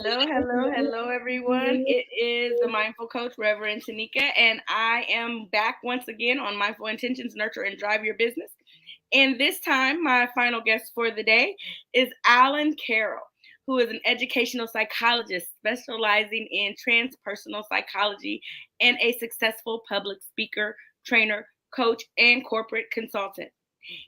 Hello, everyone. It is the Mindful Coach, Reverend Tanika, and I am back once again on Mindful Intentions, Nurture, and Drive Your Business. And this time, my final guest for the day is Alan Carroll, who is an educational psychologist specializing in transpersonal psychology and a successful public speaker, trainer, coach, and corporate consultant.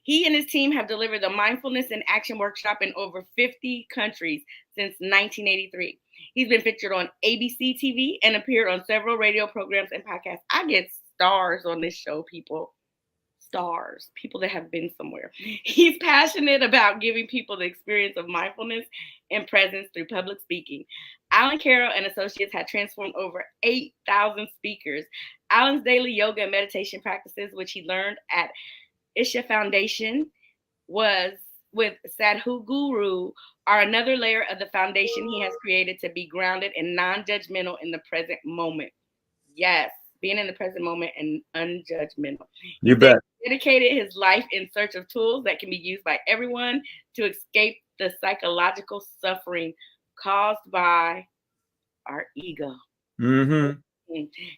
He and his team have delivered the Mindfulness in Action workshop in over 50 countries since 1983. He's been featured on ABC TV and appeared on several radio programs and podcasts. I get stars on this show, people. Stars, people that have been somewhere. He's passionate about giving people the experience of mindfulness and presence through public speaking. Alan Carroll and Associates have transformed over 8,000 speakers. Alan's daily yoga and meditation practices, which he learned at Isha Foundation, was with Sadhu Guru, are another layer of the foundation he has created to be grounded and non-judgmental in the present moment. Yes, being in the present moment and unjudgmental. You bet. Dedicated his life in search of tools that can be used by everyone to escape the psychological suffering caused by our ego. Mm-hmm.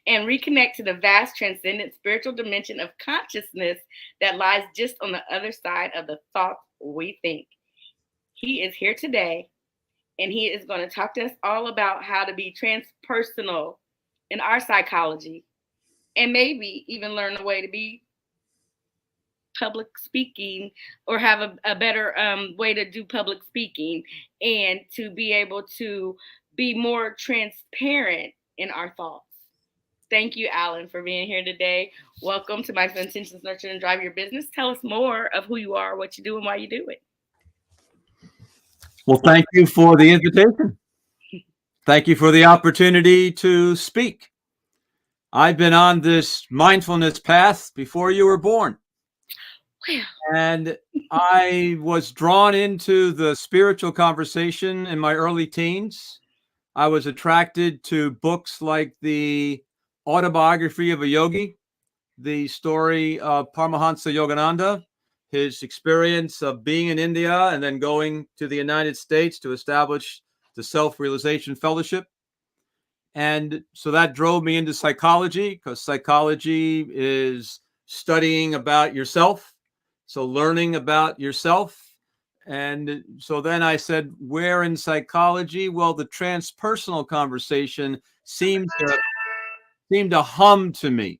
And reconnect to the vast transcendent spiritual dimension of consciousness that lies just on the other side of the thoughts we think. He is here today, and he is going to talk to us all about how to be transpersonal in our psychology, and maybe even learn a way to be public speaking, or have a better way to do public speaking, and to be able to be more transparent in our thoughts. Thank you, Alan, for being here today. Welcome to Mindful Intentions, Nurture, and Drive Your Business. Tell us more of who you are, what you do, and why you do it. Well, thank you for the invitation. Thank you for the opportunity to speak. I've been on this mindfulness path before you were born. And I was drawn into the spiritual conversation in my early teens. I was attracted to books like the Autobiography of a Yogi, the story of Paramahansa Yogananda, his experience of being in India and then going to the United States to establish the Self-Realization Fellowship. And so that drove me into psychology, because psychology is studying about yourself, so learning about yourself. And so then I said, where in psychology? Well, the transpersonal conversation seemed to hum to me.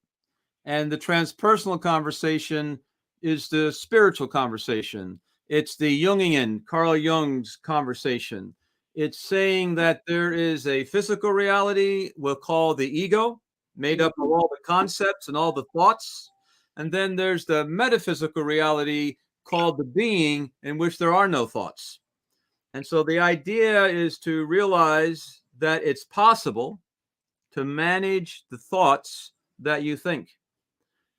And the transpersonal conversation is the spiritual conversation. It's the Jungian, Carl Jung's conversation. It's saying that there is a physical reality we'll call the ego, made up of all the concepts and all the thoughts. And then there's the metaphysical reality called the being, in which there are no thoughts. And so the idea is to realize that it's possible to manage the thoughts that you think.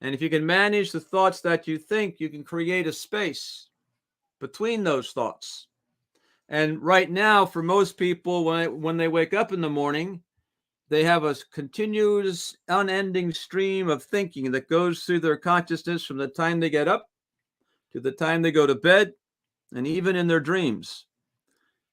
And if you can manage the thoughts that you think, you can create a space between those thoughts. And right now, for most people, when they wake up in the morning, they have a continuous, unending stream of thinking that goes through their consciousness from the time they get up to the time they go to bed, and even in their dreams.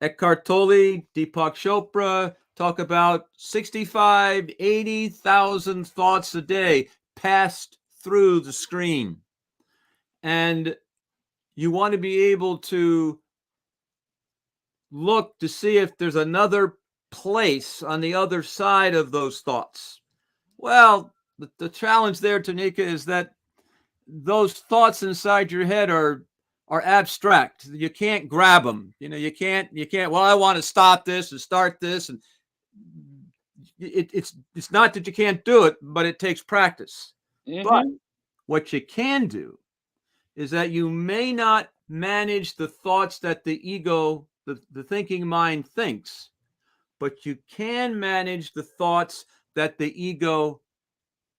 Eckhart Tolle, Deepak Chopra talk about 65, 80,000 thoughts a day passed through the screen. And you want to be able to look to see if there's another place on the other side of those thoughts. Well, the challenge there, Tanika, is that those thoughts inside your head are abstract. You can't grab them. You can't, well, I want to stop this and start this. And it's not that you can't do it, but it takes practice. Mm-hmm. But what you can do is that you may not manage the thoughts that the ego, the thinking mind thinks, but you can manage the thoughts that the ego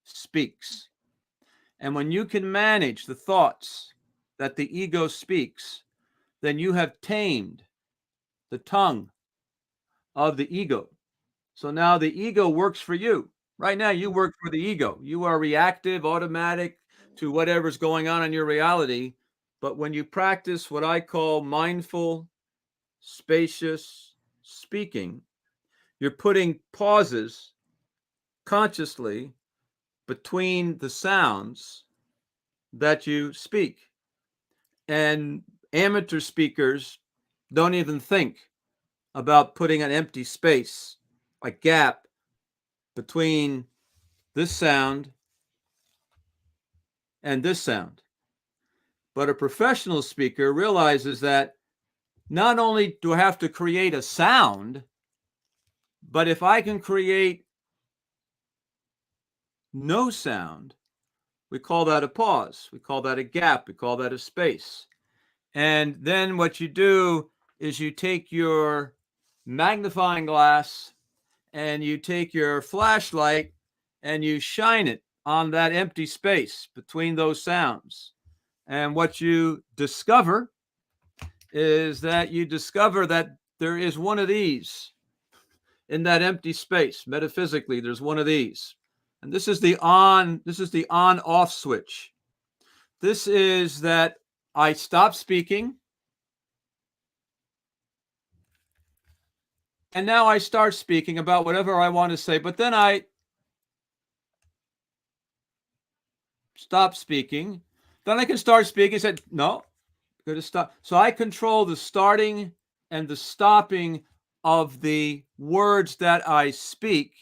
speaks. And when you can manage the thoughts that the ego speaks, then you have tamed the tongue of the ego. So now the ego works for you. Right now, you work for the ego. You are reactive, automatic to whatever's going on in your reality. But when you practice what I call mindful, spacious speaking, you're putting pauses consciously between the sounds that you speak. And amateur speakers don't even think about putting an empty space, a gap between this sound and this sound. But a professional speaker realizes that not only do I have to create a sound, but if I can create no sound, we call that a pause. We call that a gap. We call that a space. And then what you do is you take your magnifying glass and you take your flashlight and you shine it on that empty space between those sounds. And what you discover is that there is one of these in that empty space. Metaphysically, there's one of these. And this is the on off switch. This is that I stop speaking. And now I start speaking about whatever I want to say, but then I stop speaking. Then I can start speaking. I said, no, going to stop. So I control the starting and the stopping of the words that I speak,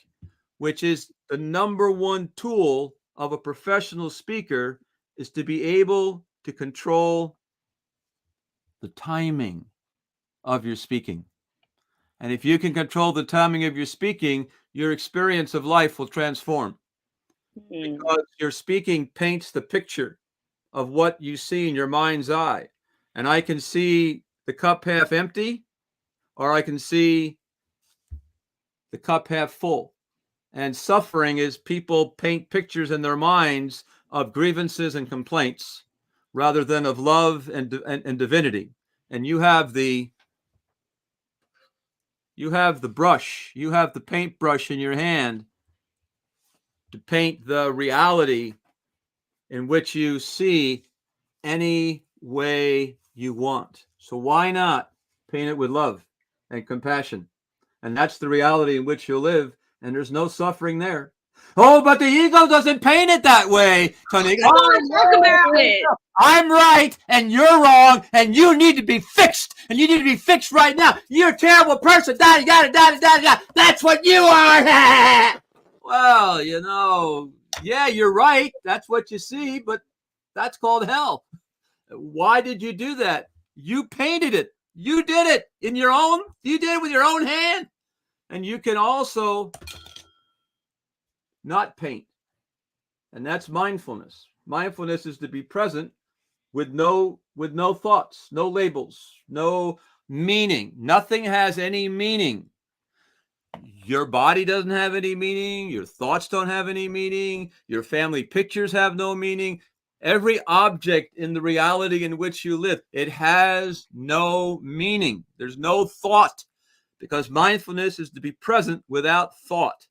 which is the number one tool of a professional speaker, is to be able to control the timing of your speaking. And if you can control the timing of your speaking, your experience of life will transform. Because your speaking paints the picture of what you see in your mind's eye. And I can see the cup half empty, or I can see the cup half full. And suffering is people paint pictures in their minds of grievances and complaints rather than of love and divinity. And you have the brush, you have the paintbrush in your hand to paint the reality in which you see any way you want. So why not paint it with love and compassion? And that's the reality in which you'll live, and there's no suffering there. Oh, but the ego doesn't paint it that way, Tony. Talk about it. I'm right, and you're wrong, and you need to be fixed, and you need to be fixed right now. You're a terrible person. That's what you are. Well, yeah, you're right. That's what you see, but that's called hell. Why did you do that? You painted it. You did it you did it with your own hand. And you can also not paint. And that's mindfulness. Mindfulness is to be present with no thoughts, no labels, no meaning. Nothing has any meaning. Your body doesn't have any meaning. Your thoughts don't have any meaning. Your family pictures have no meaning. Every object in the reality in which you live, it has no meaning. There's no thought, because mindfulness is to be present without thought.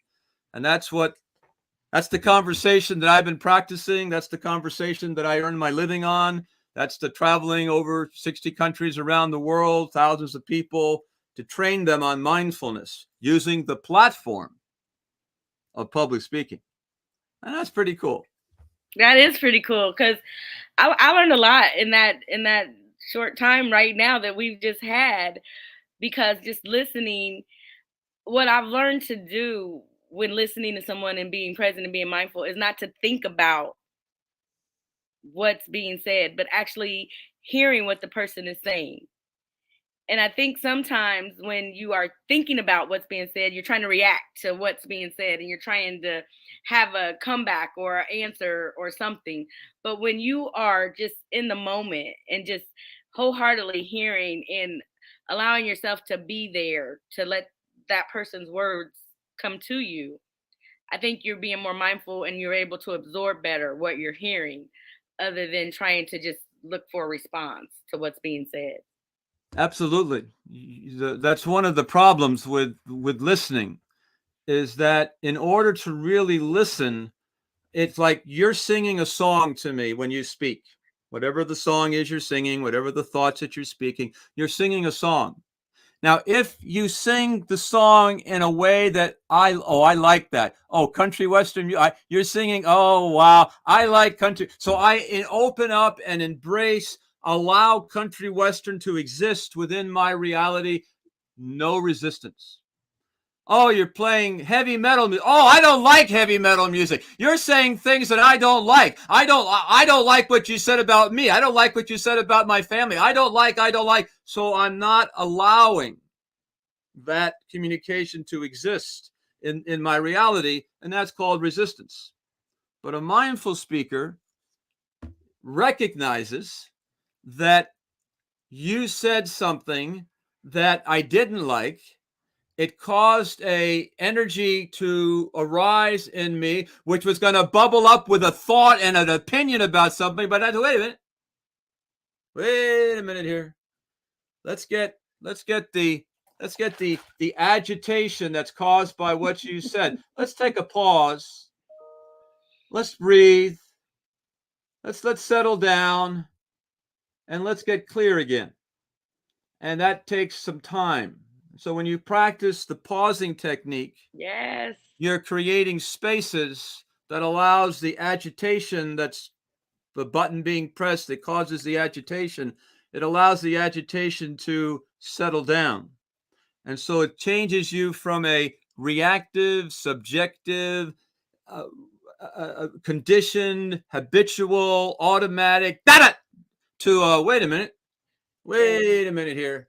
And that's the conversation that I've been practicing. That's the conversation that I earn my living on. That's the traveling over 60 countries around the world, thousands of people, to train them on mindfulness using the platform of public speaking. And that's pretty cool. That is pretty cool, because I learned a lot in that short time right now that we've just had, because just listening, what I've learned to do when listening to someone and being present and being mindful is not to think about what's being said, but actually hearing what the person is saying. And I think sometimes when you are thinking about what's being said, you're trying to react to what's being said, and you're trying to have a comeback or an answer or something. But when you are just in the moment and just wholeheartedly hearing and allowing yourself to be there, to let that person's words come to you, I think you're being more mindful and you're able to absorb better what you're hearing, other than trying to just look for a response to what's being said. Absolutely. That's one of the problems with listening, is that in order to really listen, it's like you're singing a song to me when you speak. Whatever the song is you're singing, whatever the thoughts that you're speaking, you're singing a song. Now, if you sing the song in a way that I like that. Oh, country western, you're singing. Oh, wow, I like country. So I open up and embrace, allow country western to exist within my reality. No resistance. Oh, you're playing heavy metal music. Oh, I don't like heavy metal music. You're saying things that I don't like. I don't like what you said about me. I don't like what you said about my family. I don't like. So I'm not allowing that communication to exist in my reality, and that's called resistance. But a mindful speaker recognizes that you said something that I didn't like. It caused a energy to arise in me, which was going to bubble up with a thought and an opinion about something. But wait a minute here. Let's get the agitation that's caused by what you said. Let's take a pause. Let's breathe. Let's settle down, and let's get clear again. And that takes some time. So when you practice the pausing technique, yes, you're creating spaces that allows the agitation, that's the button being pressed that causes the agitation. It allows the agitation to settle down. And so it changes you from a reactive, subjective, conditioned, habitual, automatic, to wait a minute here.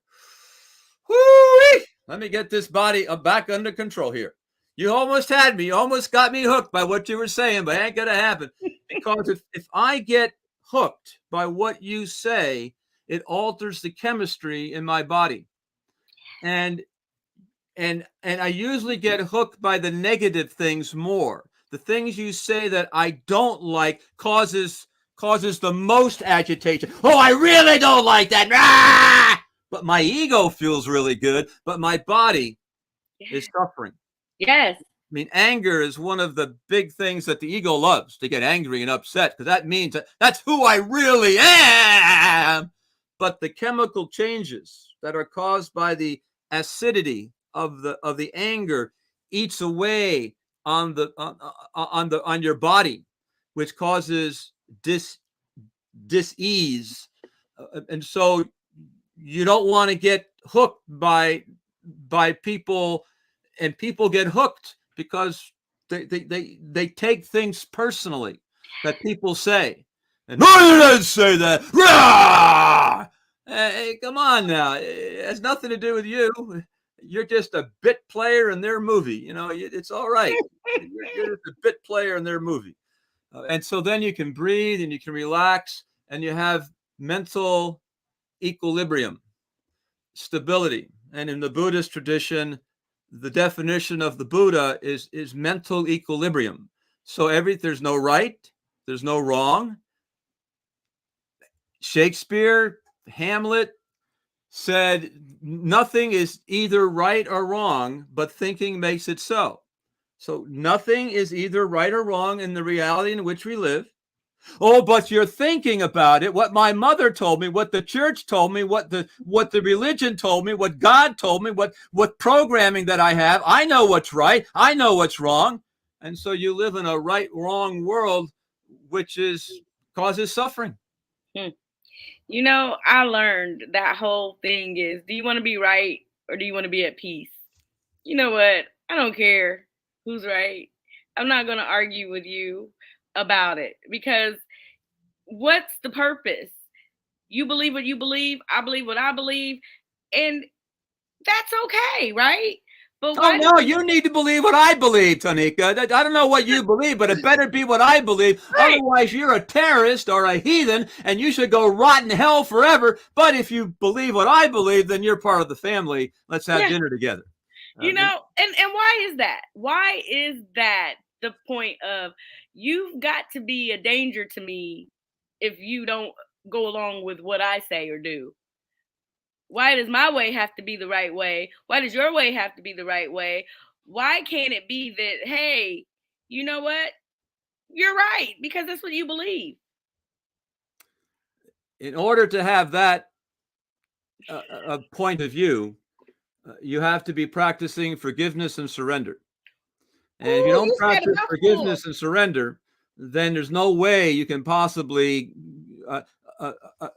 Whoo-wee! Let me get this body back under control here. You almost had me. You almost got me hooked by what you were saying, but it ain't going to happen. Because if I get hooked by what you say, it alters the chemistry in my body. And I usually get hooked by the negative things more. The things you say that I don't like causes the most agitation. Oh, I really don't like that. Ah! But my ego feels really good, but my body is suffering. yes, I mean, anger is one of the big things that the ego loves, to get angry and upset, because that means that's who I really am. But the chemical changes that are caused by the acidity of the anger eats away on your body, which causes dis-ease. And so you don't want to get hooked by people, and people get hooked because they take things personally that people say. And I didn't say that. Rah! Hey, come on now. It has nothing to do with you. You're just a bit player in their movie. You know, it's all right. You're just a bit player in their movie. And so then you can breathe and you can relax and you have mental equilibrium, stability. And in the Buddhist tradition, the definition of the Buddha is mental equilibrium. So there's no right, there's no wrong. Shakespeare, Hamlet said nothing is either right or wrong, but thinking makes it so. So nothing is either right or wrong in the reality in which we live. Oh, but you're thinking about it. What my mother told me, what the church told me, what the religion told me, what God told me, what programming that I have. I know what's right. I know what's wrong. And so you live in a right-wrong world, which causes suffering. You know, I learned that whole thing is, do you want to be right or do you want to be at peace? You know what? I don't care who's right. I'm not going to argue with you about it, because what's the purpose? You believe what you believe, I believe what I believe, and that's okay, right? But Oh, why no, you need to believe what I believe, Tanika. I don't know what you believe, but it better be what I believe. right. Otherwise, you're a terrorist or a heathen, and you should go rot in hell forever. But if you believe what I believe, then you're part of the family. Let's have dinner together. You know, and why is that? Why is that the point of, you've got to be a danger to me if you don't go along with what I say or do? Why does my way have to be the right way? Why does your way have to be the right way? Why can't it be that, hey, you know what? You're right, because that's what you believe. In order to have that point of view, You have to be practicing forgiveness and surrender. And if you Ooh, don't you said a practice mouthful. forgiveness and surrender, then there's no way you can possibly uh, uh, uh,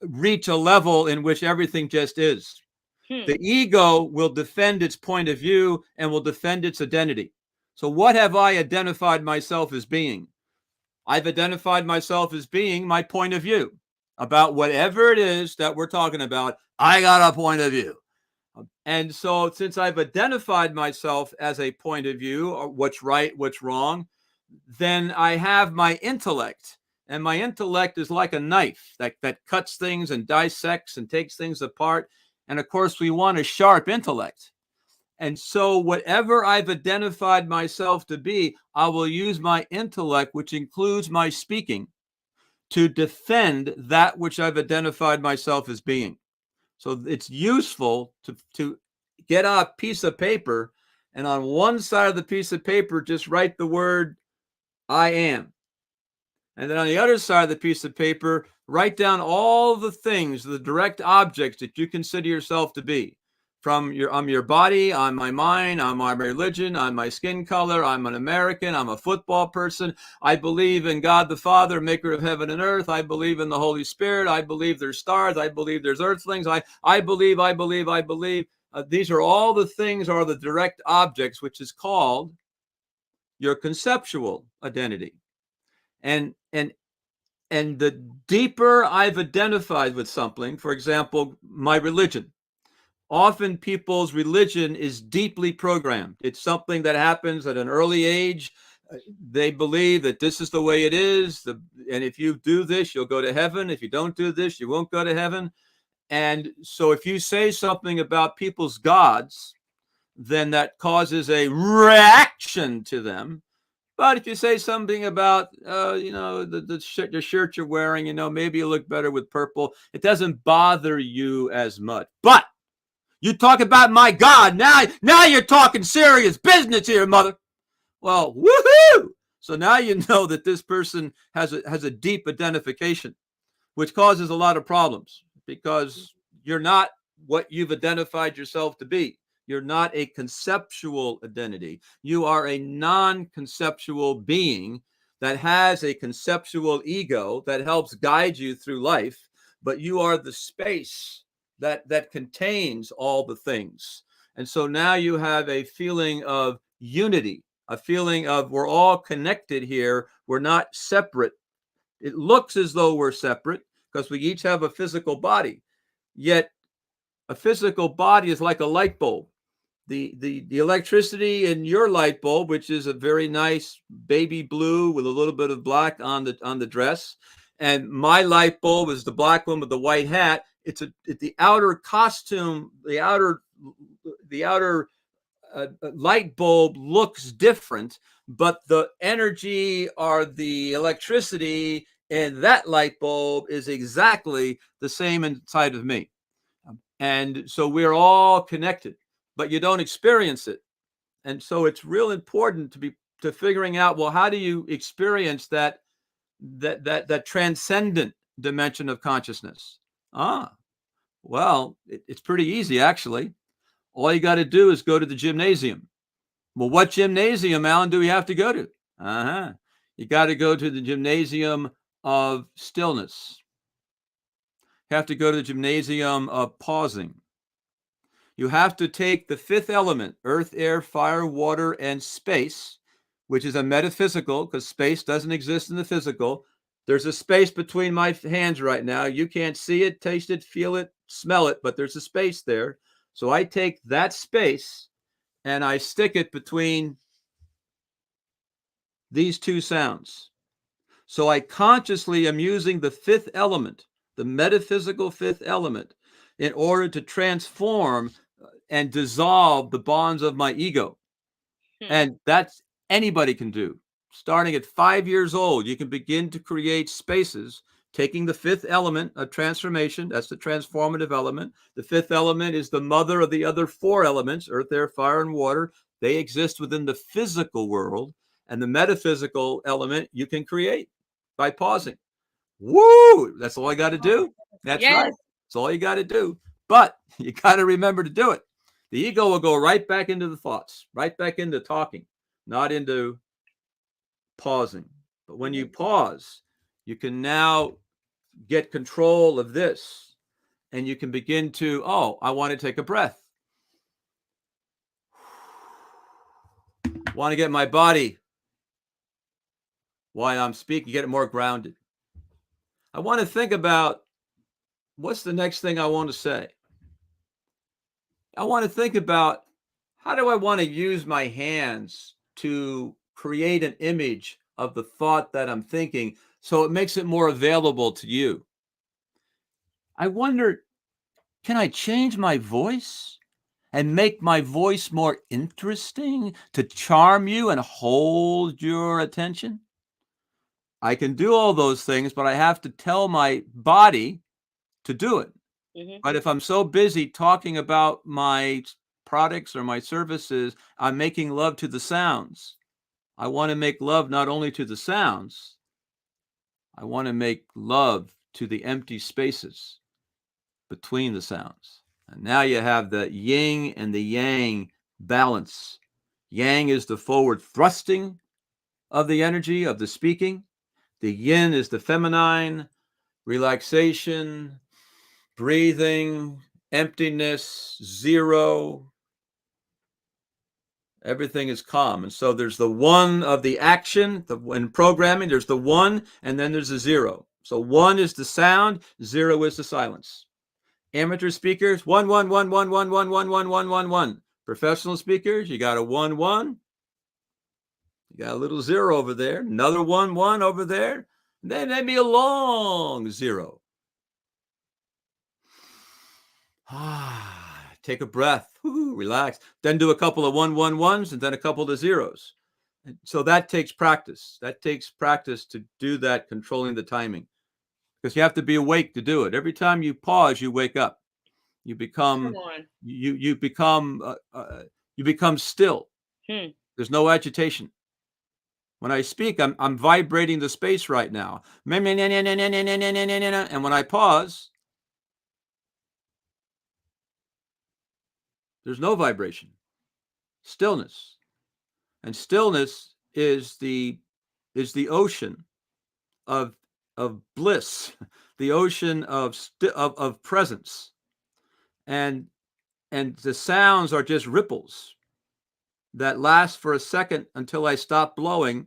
reach a level in which everything just is. Hmm. The ego will defend its point of view and will defend its identity. So, what have I identified myself as being? I've identified myself as being my point of view about whatever it is that we're talking about. I got a point of view. And so, since I've identified myself as a point of view, or what's right, what's wrong, then I have my intellect. And my intellect is like a knife that cuts things and dissects and takes things apart. And of course, we want a sharp intellect. And so, whatever I've identified myself to be, I will use my intellect, which includes my speaking, to defend that which I've identified myself as being. So it's useful to get a piece of paper and on one side of the piece of paper, just write the word I am. And then on the other side of the piece of paper, write down all the things, the direct objects that you consider yourself to be. From your body, on my mind, on my religion, on my skin color, I'm an American, I'm a football person, I believe in God the Father, maker of heaven and earth, I believe in the Holy Spirit, I believe there's stars, I believe there's earthlings, I believe. These are all the things, are the direct objects, which is called your conceptual identity. And the deeper I've identified with something, for example, my religion, often people's religion is deeply programmed. It's something that happens at an early age. They believe that this is the way it is. And if you do this, you'll go to heaven. If you don't do this, you won't go to heaven. And so if you say something about people's gods, then that causes a reaction to them. But if you say something about, the shirt you're wearing, maybe you look better with purple, it doesn't bother you as much. But you talk about my God, now you're talking serious business here, mother. Well, woohoo! So now you know that this person has a deep identification, which causes a lot of problems because you're not what you've identified yourself to be. You're not a conceptual identity. You are a non-conceptual being that has a conceptual ego that helps guide you through life, but you are the space that contains all the things. And so now you have a feeling of unity, a feeling of we're all connected here. We're not separate. It looks as though we're separate because we each have a physical body. Yet a physical body is like a light bulb. The electricity in your light bulb, which is a very nice baby blue with a little bit of black on the dress, and my light bulb is the black one with the white hat. It's the outer costume, the outer light bulb looks different, but the energy or the electricity in that light bulb is exactly the same inside of me. And so we're all connected, but you don't experience it. And so it's real important to figuring out, well, how do you experience that transcendent dimension of consciousness? Well, it's pretty easy, actually. All you got to do is go to the gymnasium. Well, what gymnasium, Alan, do we have to go to? You got to go to the gymnasium of stillness. You have to go to the gymnasium of pausing. You have to take the fifth element, earth, air, fire, water, and space, which is a metaphysical, because space doesn't exist in the physical. There's a space between my hands right now. You can't see it, taste it, feel it, smell it, but there's a space there. So I take that space and I stick it between these two sounds. So I consciously am using the fifth element, the metaphysical fifth element, in order to transform and dissolve the bonds of my ego. And that's anybody can do. Starting at 5 years old, you can begin to create spaces, taking the fifth element of transformation. That's the transformative element. The fifth element is the mother of the other four elements, earth, air, fire, and water. They exist within the physical world. And the metaphysical element you can create by pausing. Woo! That's all I got to do. That's Yes. right. That's all you got to do. But you got to remember to do it. The ego will go right back into the thoughts, right back into talking, not into pausing. But when you pause, you can now get control of this, and you can begin to, oh, I want to take a breath. Want to get my body, while I'm speaking, get it more grounded. I want to think about what's the next thing I want to say. I want to think about how do I want to use my hands to create an image of the thought that I'm thinking so it makes it more available to you. I wonder, can I change my voice and make my voice more interesting to charm you and hold your attention? I can do all those things, but I have to tell my body to do it. But if I'm so busy talking about my products or my services, I'm making love to the sounds. I want to make love not only to the sounds, I want to make love to the empty spaces between the sounds. And now you have the yin and the yang balance. Yang is the forward thrusting of the energy of the speaking. The yin is the feminine relaxation, breathing, emptiness, zero. Everything is calm. And so there's the one of the action. In programming, there's the one, and then there's the zero. So one is the sound, zero is the silence. Amateur speakers, 1 1 1 1 1 1 1 1 1 1 1. Professional speakers, you got a 1 1. You got a little zero over there, another 1 1 over there. And then maybe a long zero. Take a breath, relax. Then do a couple of 1 1 1s and then a couple of zeros. And so that takes practice. That takes practice to do that, controlling the timing, because you have to be awake to do it. Every time you pause, you wake up. You become you become still. There's no agitation. When I speak, I'm vibrating the space right now. And when I pause, there's no vibration. Stillness. And stillness is the ocean of bliss, the ocean of presence. And the sounds are just ripples that last for a second until I stop blowing.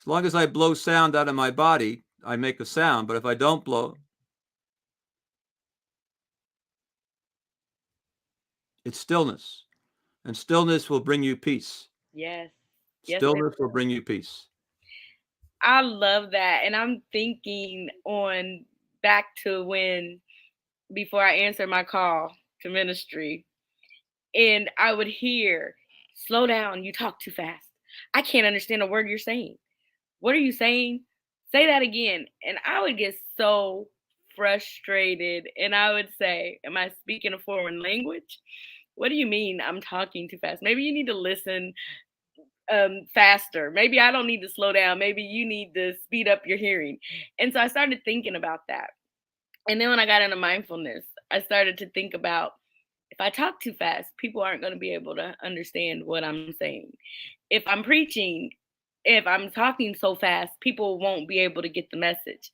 As long as I blow sound out of my body, I make a sound. But if I don't blow, it's stillness. And stillness will bring you peace. Yes. Stillness will bring you peace. I love that. And I'm thinking on back to when, before I answered my call to ministry, and I would hear, slow down, you talk too fast. I can't understand a word you're saying. What are you saying? Say that again. And I would get so frustrated. And I would say, am I speaking a foreign language? What do you mean I'm talking too fast? Maybe you need to listen faster. Maybe I don't need to slow down. Maybe you need to speed up your hearing. And so I started thinking about that. And then when I got into mindfulness, I started to think about, if I talk too fast, people aren't going to be able to understand what I'm saying. If I'm preaching, if I'm talking so fast, people won't be able to get the message.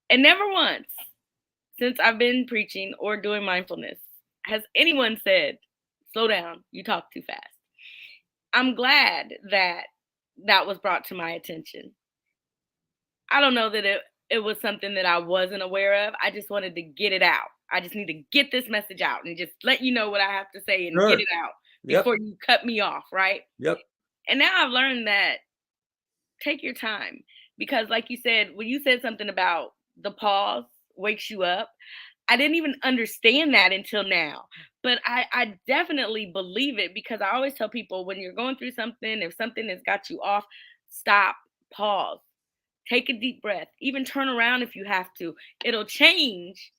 And never once since I've been preaching or doing mindfulness has anyone said, slow down, you talk too fast. I'm glad that that was brought to my attention. I don't know that it was something that I wasn't aware of. I just wanted to get it out. I just need to get this message out and just let you know what I have to say and get it out before you cut me off, right? Yep. And now I've learned that take your time, because like you said, when you said something about the pause wakes you up, I didn't even understand that until now. But I definitely believe it, because I always tell people, when you're going through something, if something has got you off, stop, pause, take a deep breath, even turn around if you have to. It'll change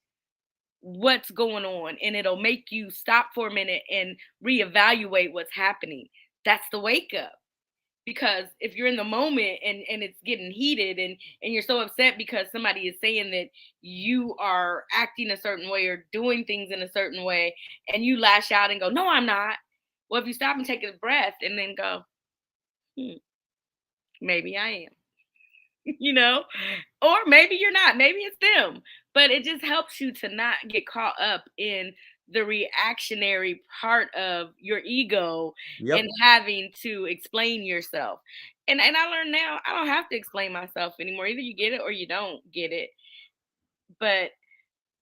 what's going on, and it'll make you stop for a minute and reevaluate what's happening. That's the wake up. Because if you're in the moment and it's getting heated and you're so upset because somebody is saying that you are acting a certain way or doing things in a certain way, and you lash out and go, no, I'm not. Well, if you stop and take a breath and then go, maybe I am, or maybe you're not, maybe it's them. But it just helps you to not get caught up in the reactionary part of your ego Yep. and having to explain yourself. And I learned now I don't have to explain myself anymore. Either you get it or you don't get it. But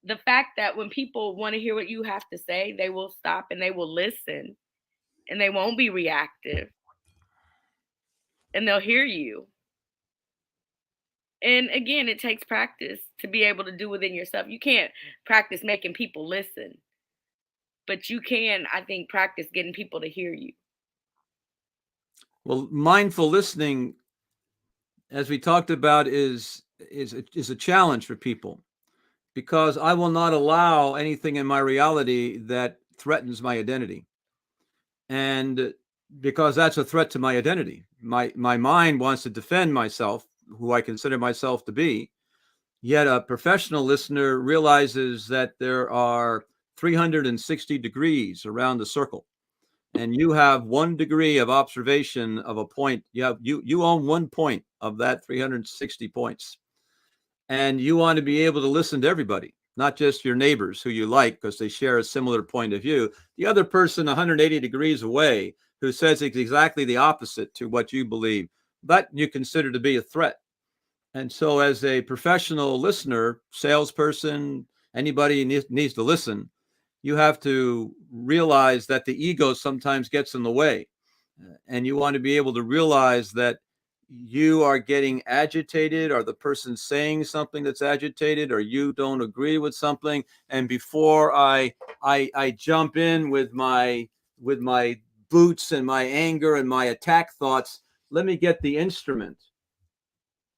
the fact that when people want to hear what you have to say, they will stop and they will listen and they won't be reactive and they'll hear you. And again, it takes practice to be able to do within yourself. You can't practice making people listen, but you can, I think, practice getting people to hear you. Well, mindful listening, as we talked about, is a challenge for people, because I will not allow anything in my reality that threatens my identity. And because that's a threat to my identity. My mind wants to defend myself, who I consider myself to be. Yet a professional listener realizes that there are 360 degrees around the circle, and you have 1 degree of observation of a point. You own 1 point of that 360 points, and you want to be able to listen to everybody, not just your neighbors who you like because they share a similar point of view. The other person 180 degrees away who says exactly the opposite to what you believe, that you consider to be a threat. And so as a professional listener, salesperson, anybody needs to listen, you have to realize that the ego sometimes gets in the way. And you want to be able to realize that you are getting agitated, or the person saying something that's agitated, or you don't agree with something. And before I jump in with my boots and my anger and my attack thoughts, let me get the instrument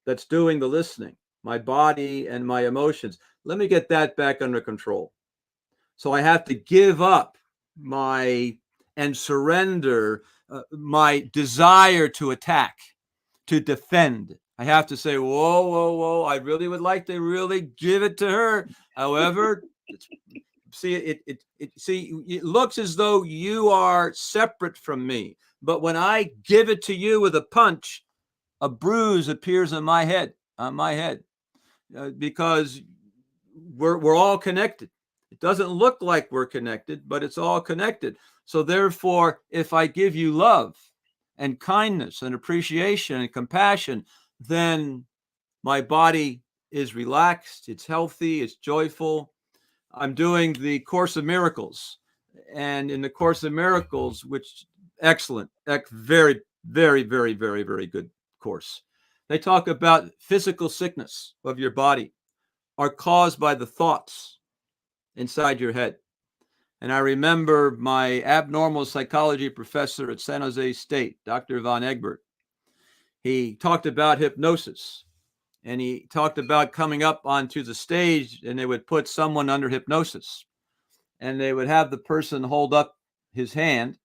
that's doing the listening, my body and my emotions. Let me get that back under control. So I have to give up and surrender my desire to attack, to defend. I have to say, whoa, whoa, whoa, I really would like to really give it to her. However, it looks as though you are separate from me. But when I give it to you with a punch, a bruise appears on my head, because we're all connected. It doesn't look like we're connected, but it's all connected. So therefore, if I give you love and kindness and appreciation and compassion, then my body is relaxed, it's healthy, it's joyful. I'm doing the Course of Miracles. And in the Course of Miracles, which excellent, very, very, very, very, very good course, they talk about physical sickness of your body are caused by the thoughts inside your head. And I remember my abnormal psychology professor at San Jose State, Dr. Von Egbert, he talked about hypnosis. And he talked about coming up onto the stage, and they would put someone under hypnosis. And they would have the person hold up his hand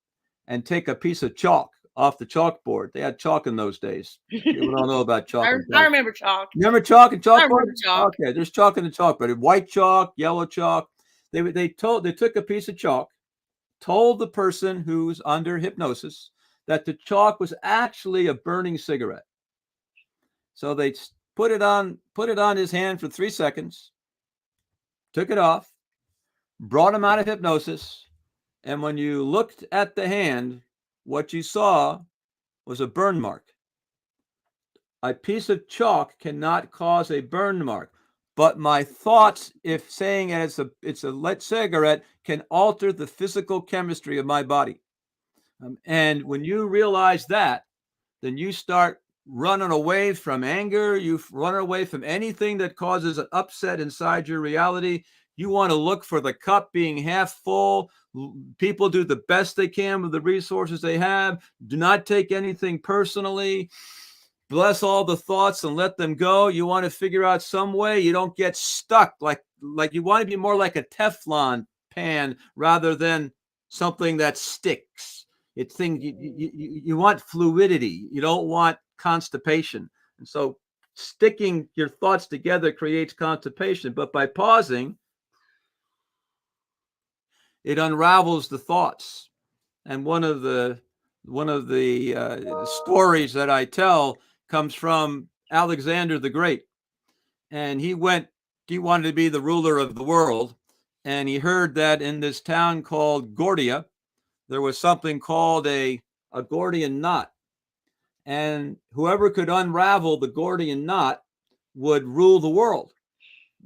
and take a piece of chalk off the chalkboard. They had chalk in those days. People don't know about chalk. I remember chalk. You remember chalk and chalkboard? I remember chalk. Okay, there's chalk in the chalkboard. White chalk, yellow chalk. They took a piece of chalk, told the person who's under hypnosis that the chalk was actually a burning cigarette. So they put it on his hand for 3 seconds, took it off, brought him out of hypnosis, and when you looked at the hand, what you saw was a burn mark. A piece of chalk cannot cause a burn mark, but my thoughts, if saying it's a lit cigarette, can alter the physical chemistry of my body. And when you realize that, then you start running away from anger. You run away from anything that causes an upset inside your reality. You want to look for the cup being half full. People do the best they can with the resources they have. Do not take anything personally. Bless all the thoughts and let them go. You want to figure out some way you don't get stuck. Like you want to be more like a Teflon pan rather than something that sticks. It's things you want fluidity. You don't want constipation. And so sticking your thoughts together creates constipation. But by pausing, it unravels the thoughts. And one of the stories that I tell comes from Alexander the Great, and he wanted to be the ruler of the world, and he heard that in this town called Gordia there was something called a Gordian knot, and whoever could unravel the Gordian knot would rule the world.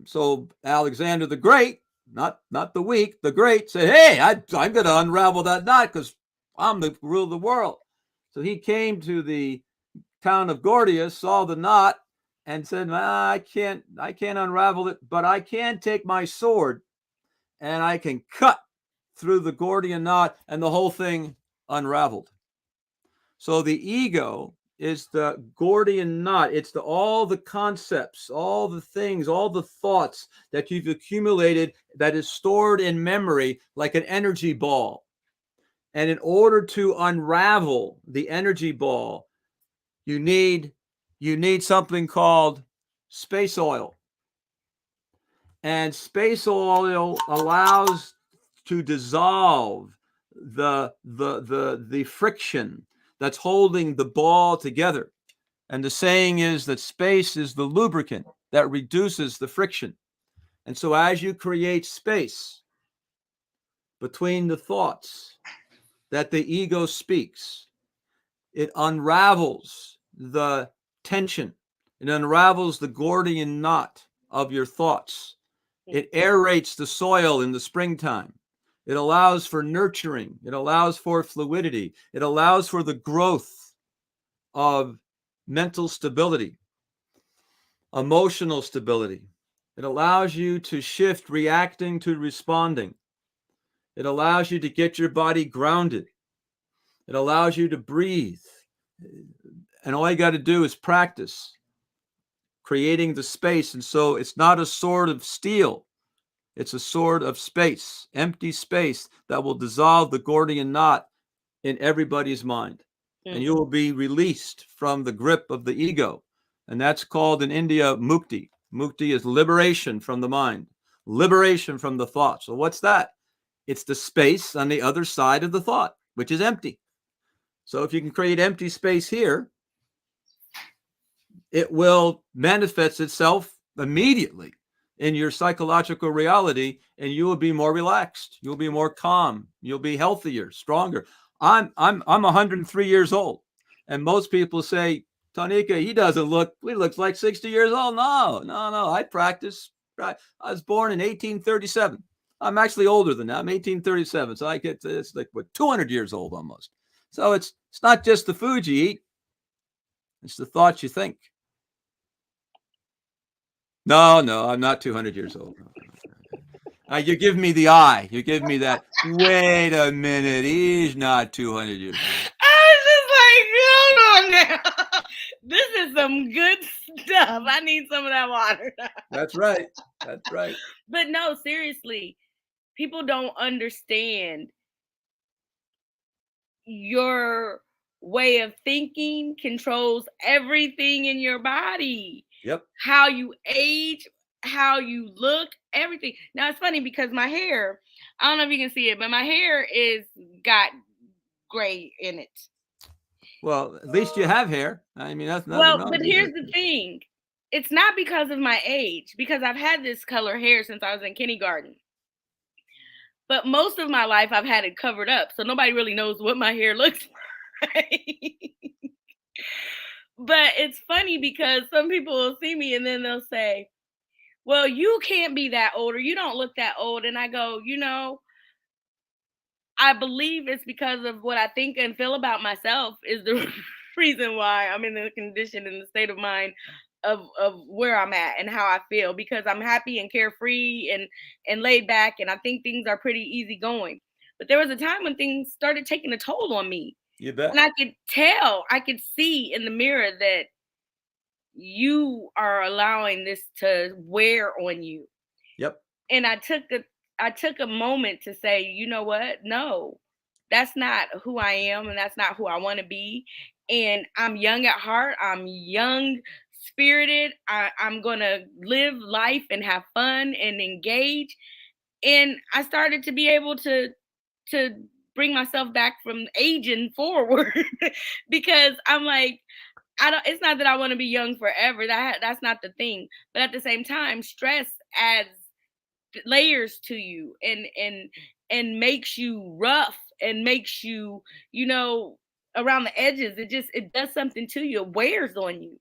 So Alexander the Great, not the weak, the great, said, "Hey, I'm going to unravel that knot because I'm the rule of the world." So he came to the town of Gordius, saw the knot, and said, "I can't unravel it, but I can take my sword and I can cut through the Gordian knot," and the whole thing unraveled. So the ego is the Gordian knot. It's all the concepts, all the things, all the thoughts that you've accumulated that is stored in memory like an energy ball. And in order to unravel the energy ball, you need something called space oil. And space oil allows to dissolve the friction that's holding the ball together. And the saying is that space is the lubricant that reduces the friction. And so as you create space between the thoughts that the ego speaks, it unravels the tension. It unravels the Gordian knot of your thoughts. It aerates the soil in the springtime. It allows for nurturing. It allows for fluidity. It allows for the growth of mental stability, emotional stability. It allows you to shift reacting to responding. It allows you to get your body grounded. It allows you to breathe. And all you got to do is practice creating the space. And so it's not a sword of steel. It's a sword of space, empty space that will dissolve the Gordian knot in everybody's mind. And you will be released from the grip of the ego. And that's called in India mukti. Mukti is liberation from the mind, liberation from the thought. So what's that? It's the space on the other side of the thought, which is empty. So if you can create empty space here, it will manifest itself immediately in your psychological reality, and you will be more relaxed. You'll be more calm. You'll be healthier, stronger. I'm 103 years old, and most people say, "Tonika, he looks like 60 years old." No. I practice. I was born in 1837. I'm actually older than that. I'm 1837, so it's like 200 years old almost. So it's not just the food you eat; it's the thoughts you think. No, I'm not 200 years old. You give me the eye. You give me that. Wait a minute. He's not 200 years old. I was just like, hold on now. This is some good stuff. I need some of that water. That's right. But no, seriously, people don't understand your way of thinking controls everything in your body. Yep. How you age, how you look, everything. Now it's funny because my hair, I don't know if you can see it, but my hair is got gray in it. Well, at least you have hair. I mean, that's nothing wrong. But here's the thing. It's not because of my age, because I've had this color hair since I was in kindergarten. But most of my life I've had it covered up, so nobody really knows what my hair looks like. But it's funny because some people will see me and then they'll say, "Well, you can't be that old, or you don't look that old." And I go, I believe it's because of what I think and feel about myself is the reason why I'm in the condition and the state of mind of where I'm at and how I feel, because I'm happy and carefree and laid back, and I think things are pretty easy going. But there was a time when things started taking a toll on me. You bet. And I could see in the mirror that you are allowing this to wear on you. Yep. And I took a moment to say, you know what? No. That's not who I am, and that's not who I want to be. And I'm young at heart. I'm young spirited. I'm going to live life and have fun and engage. And I started to be able to bring myself back from aging forward because I'm like, I don't, it's not that I want to be young forever. That's not the thing. But at the same time, stress adds layers to you and makes you rough and makes you, you know, around the edges. It does something to you. It wears on you.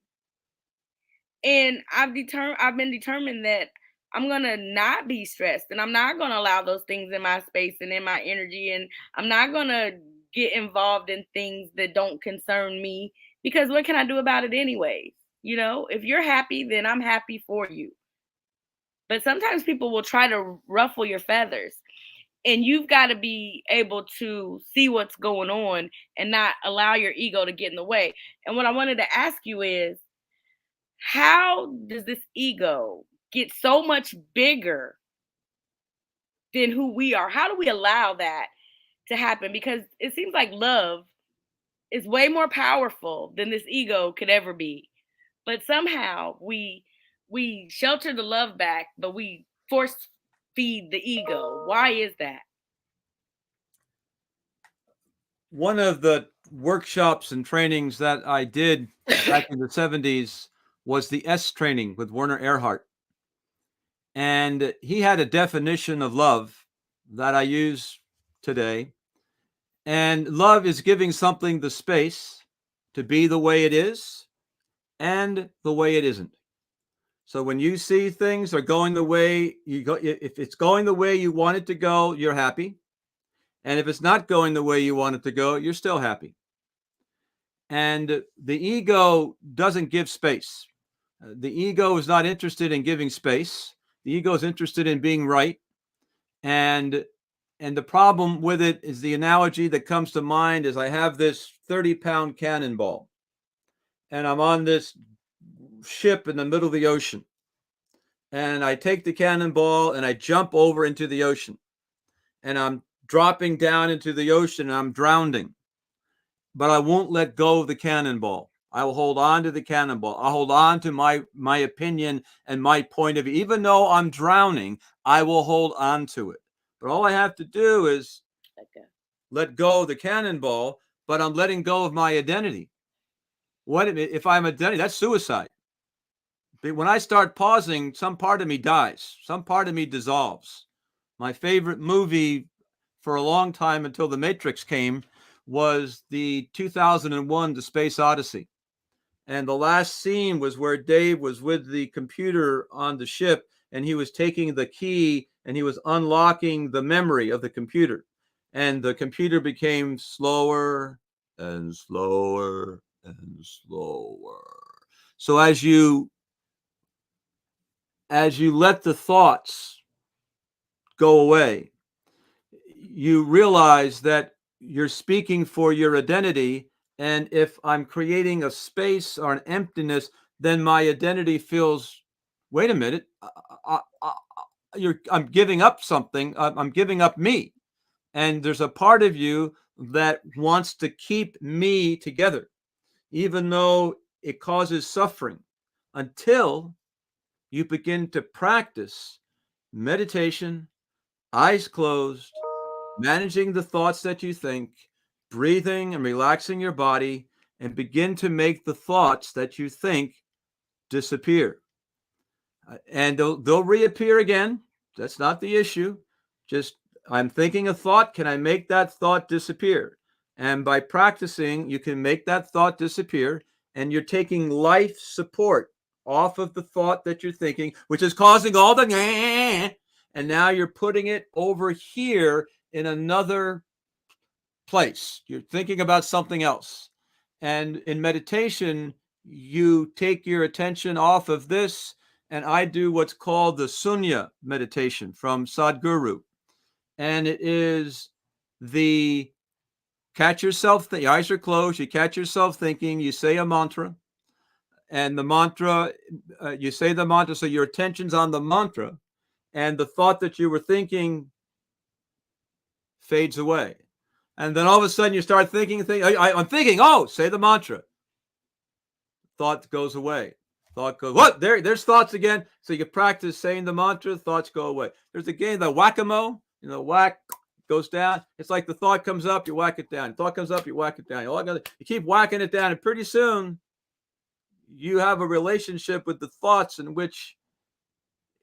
And I've been determined that I'm gonna not be stressed, and I'm not gonna allow those things in my space and in my energy, and I'm not gonna get involved in things that don't concern me, because what can I do about it anyways? You know, if you're happy, then I'm happy for you. But sometimes people will try to ruffle your feathers, and you've got to be able to see what's going on and not allow your ego to get in the way. And what I wanted to ask you is, how does this ego get so much bigger than who we are? How do we allow that to happen? Because it seems like love is way more powerful than this ego could ever be. But somehow we shelter the love back, but we force feed the ego. Why is that? One of the workshops and trainings that I did back in the 70s was the S training with Werner Erhard. And he had a definition of love that I use today. And love is giving something the space to be the way it is and the way it isn't. So when you see things are going the way you go, if it's going the way you want it to go, you're happy. And if it's not going the way you want it to go, you're still happy. And the ego doesn't give space. The ego is not interested in giving space. The ego is interested in being right. And the problem with it is, the analogy that comes to mind is, I have this 30-pound cannonball, and I'm on this ship in the middle of the ocean. And I take the cannonball and I jump over into the ocean. And I'm dropping down into the ocean and I'm drowning. But I won't let go of the cannonball. I will hold on to the cannonball. I'll hold on to my opinion and my point of view. Even though I'm drowning, I will hold on to it. But all I have to do is let go of the cannonball, but I'm letting go of my identity. What if I'm identity? That's suicide. But when I start pausing, some part of me dies. Some part of me dissolves. My favorite movie for a long time, until The Matrix came, was the 2001 The Space Odyssey. And the last scene was where Dave was with the computer on the ship, and he was taking the key and he was unlocking the memory of the computer. And the computer became slower and slower and slower. So as you let the thoughts go away, you realize that you're speaking for your identity. And if I'm creating a space or an emptiness, then my identity feels, wait a minute, I'm giving up something. I'm giving up me. And there's a part of you that wants to keep me together, even though it causes suffering, until you begin to practice meditation, eyes closed, managing the thoughts that you think, breathing and relaxing your body, and begin to make the thoughts that you think disappear. And they'll reappear again. That's not the issue. Just, I'm thinking a thought. Can I make that thought disappear? And by practicing, you can make that thought disappear, and you're taking life support off of the thought that you're thinking, which is causing all the, and now you're putting it over here in another place. You're thinking about something else. And in meditation, you take your attention off of this, and I do what's called the Sunya meditation from Sadhguru. And it is the catch yourself, the eyes are closed, you catch yourself thinking, you say a mantra, and the mantra, you say the mantra, so your attention's on the mantra, and the thought that you were thinking fades away. And then all of a sudden you start thinking, I'm thinking, oh, say the mantra. Thought goes away. Thought goes, what? There's thoughts again. So you can practice saying the mantra, thoughts go away. There's a game, the whack-a-mole, whack goes down. It's like the thought comes up, you whack it down. Thought comes up, you whack it down. You keep whacking it down, and pretty soon you have a relationship with the thoughts in which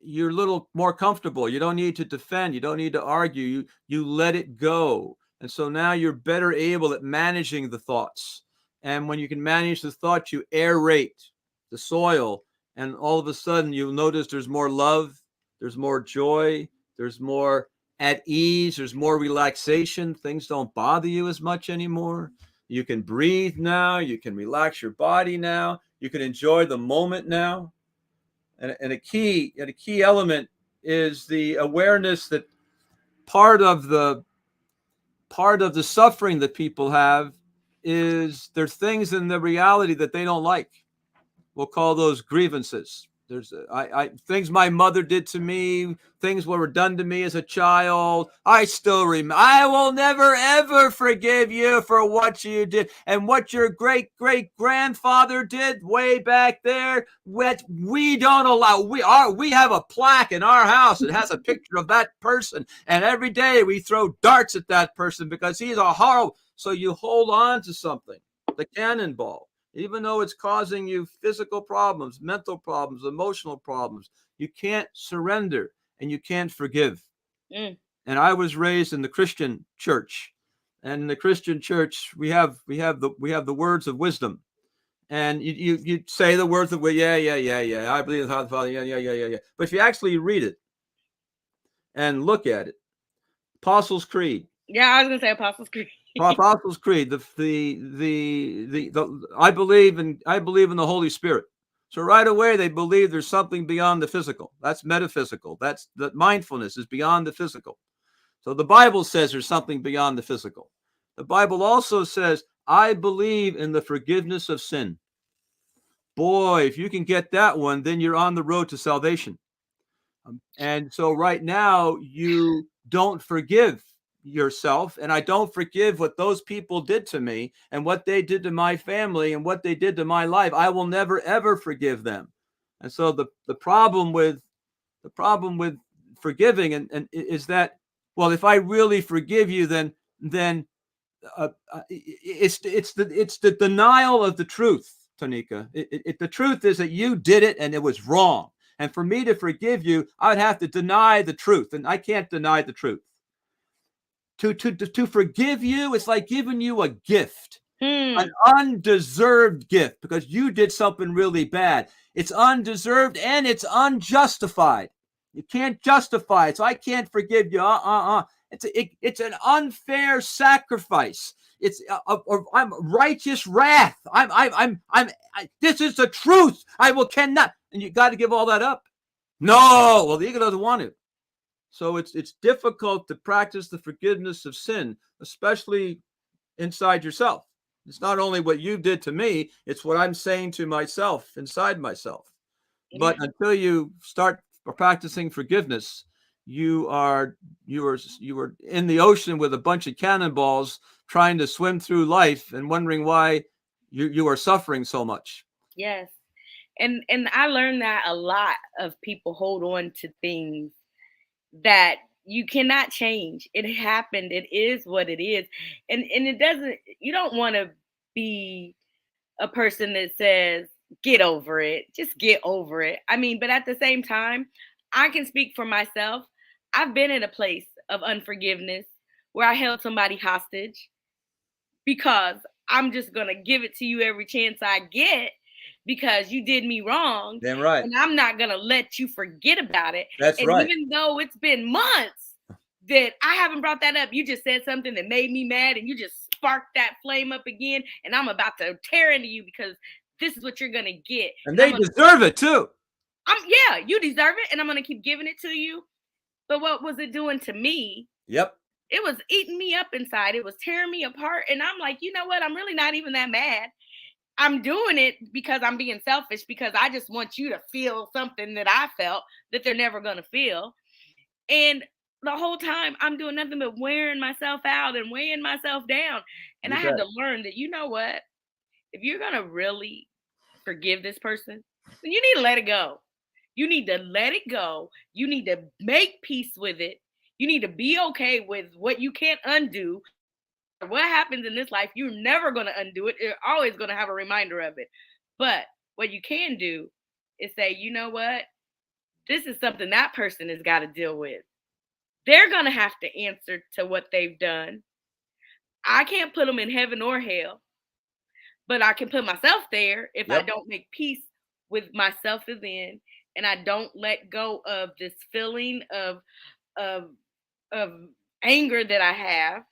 you're a little more comfortable. You don't need to defend. You don't need to argue. You let it go. And so now you're better able at managing the thoughts. And when you can manage the thoughts, you aerate the soil. And all of a sudden, you'll notice there's more love, there's more joy, there's more at ease, there's more relaxation. Things don't bother you as much anymore. You can breathe now. You can relax your body now. You can enjoy the moment now. And a key element is the awareness that part of the suffering that people have is there's things in the reality that they don't like. We'll call those grievances. There's things my mother did to me, things that were done to me as a child. I still remember. I will never ever forgive you for what you did and what your great grandfather did way back there. What we don't allow. We have a plaque in our house. It has a picture of that person, and every day we throw darts at that person because he's a horrible. So you hold on to something, the cannonball. Even though it's causing you physical problems, mental problems, emotional problems, you can't surrender and you can't forgive. And I was raised in the Christian church, and in the Christian church we have the words of wisdom, and you say the words of yeah. I believe in the Father, yeah. But if you actually read it and look at it, Apostles' Creed. Yeah, I was gonna say Apostles' Creed. Apostles' Creed. I believe in the Holy Spirit. So right away they believe there's something beyond the physical. That's metaphysical. That's that mindfulness is beyond the physical. So the Bible says there's something beyond the physical. The Bible also says, I believe in the forgiveness of sin. Boy, if you can get that one, then you're on the road to salvation. And so right now you don't forgive yourself, and I don't forgive what those people did to me and what they did to my family and what they did to my life. I will never ever forgive them. And so the problem with forgiving and is that, well, if I really forgive you, then it's the denial of the truth, Tanika. The truth is that you did it and it was wrong. And for me to forgive you, I would have to deny the truth, and I can't deny the truth. To forgive you, it's like giving you a gift, an undeserved gift, because you did something really bad. It's undeserved and it's unjustified. You can't justify it, so I can't forgive you. It's an unfair sacrifice. It's I'm righteous wrath. This is the truth. I cannot. And you got to give all that up. No, well, the ego doesn't want it. So it's difficult to practice the forgiveness of sin, especially inside yourself. It's not only what you did to me, it's what I'm saying to myself inside myself. But until you start practicing forgiveness, you are in the ocean with a bunch of cannonballs trying to swim through life and wondering why you are suffering so much. Yes. And I learned that a lot of people hold on to things that you cannot change. It happened. It is what it is. And it doesn't, you don't want to be a person that says, get over it. Just get over it. I mean, but at the same time, I can speak for myself. I've been in a place of unforgiveness where I held somebody hostage because I'm just going to give it to you every chance I get because you did me wrong. Damn right. And I'm not going to let you forget about it. That's and right. Even though it's been months that I haven't brought that up, you just said something that made me mad and you just sparked that flame up again. And I'm about to tear into you because this is what you're going to get. And they deserve it too. Yeah, you deserve it. And I'm going to keep giving it to you. But what was it doing to me? Yep. It was eating me up inside. It was tearing me apart. And I'm like, you know what? I'm really not even that mad. I'm doing it because I'm being selfish, because I just want you to feel something that I felt that they're never going to feel. And the whole time I'm doing nothing but wearing myself out and weighing myself down. And You I had bet. to learn that, you know what? If you're going to really forgive this person, then you need to let it go. You need to let it go. You need to make peace with it. You need to be okay with what you can't undo. What happens in this life, you're never going to undo it. You're always going to have a reminder of it. But what you can do is say, you know what? This is something that person has got to deal with. They're going to have to answer to what they've done. I can't put them in heaven or hell, but I can put myself there if I Yep. don't make peace with myself within, and I don't let go of this feeling of of anger that I have.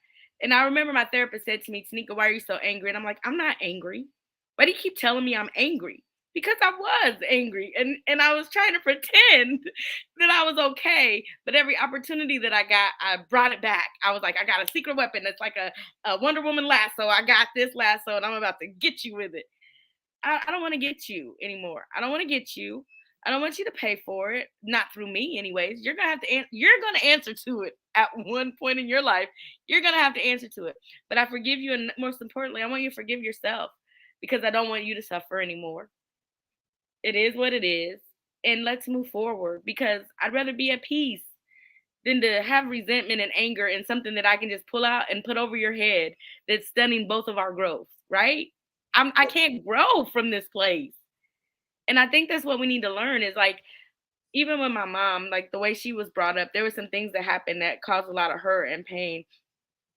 And I remember my therapist said to me, Tanika, why are you so angry? And I'm like, I'm not angry. Why do you keep telling me I'm angry? Because I was angry, and I was trying to pretend that I was okay. But every opportunity that I got, I brought it back. I was like, I got a secret weapon that's like a Wonder Woman lasso. I got this lasso and I'm about to get you with it. I don't want to get you anymore. I don't want to get you. I don't want you to pay for it. Not through me, anyways. You're gonna have to. You're gonna answer to it at one point in your life. You're gonna have to answer to it. But I forgive you, and most importantly, I want you to forgive yourself because I don't want you to suffer anymore. It is what it is, and let's move forward because I'd rather be at peace than to have resentment and anger and something that I can just pull out and put over your head that's stunning both of our growth. Right? I can't grow from this place. And I think that's what we need to learn is like, even with my mom, like the way she was brought up, there were some things that happened that caused a lot of hurt and pain.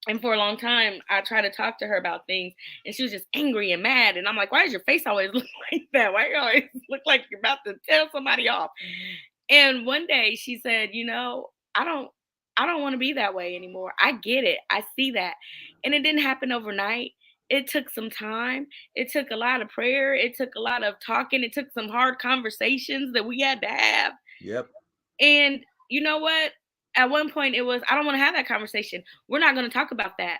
And for a long time, I tried to talk to her about things, and she was just angry and mad. And I'm like, why does your face always look like that? Why you always look like you're about to tell somebody off? And one day she said, I don't I don't want to be that way anymore. I get it. I see that. And it didn't happen overnight. It took some time. It took a lot of prayer. It took a lot of talking. It took some hard conversations that we had to have. Yep. And you know what? At one point it was, I don't want to have that conversation. We're not going to talk about that.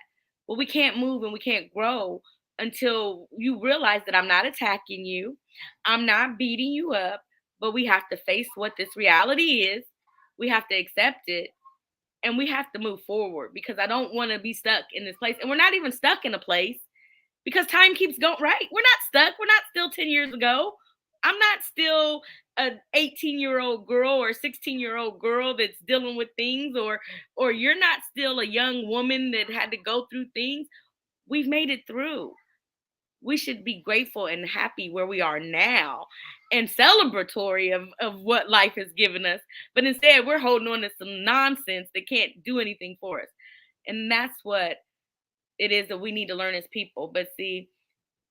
Well, we can't move and we can't grow until you realize that I'm not attacking you. I'm not beating you up, but we have to face what this reality is. We have to accept it and we have to move forward because I don't want to be stuck in this place. And we're not even stuck in a place because time keeps going, right? We're not stuck. We're not still 10 years ago. I'm not still an 18-year-old girl or 16-year-old girl that's dealing with things, or you're not still a young woman that had to go through things. We've made it through. We should be grateful and happy where we are now and celebratory of what life has given us. But instead, we're holding on to some nonsense that can't do anything for us. And that's what it is that we need to learn as people. But see,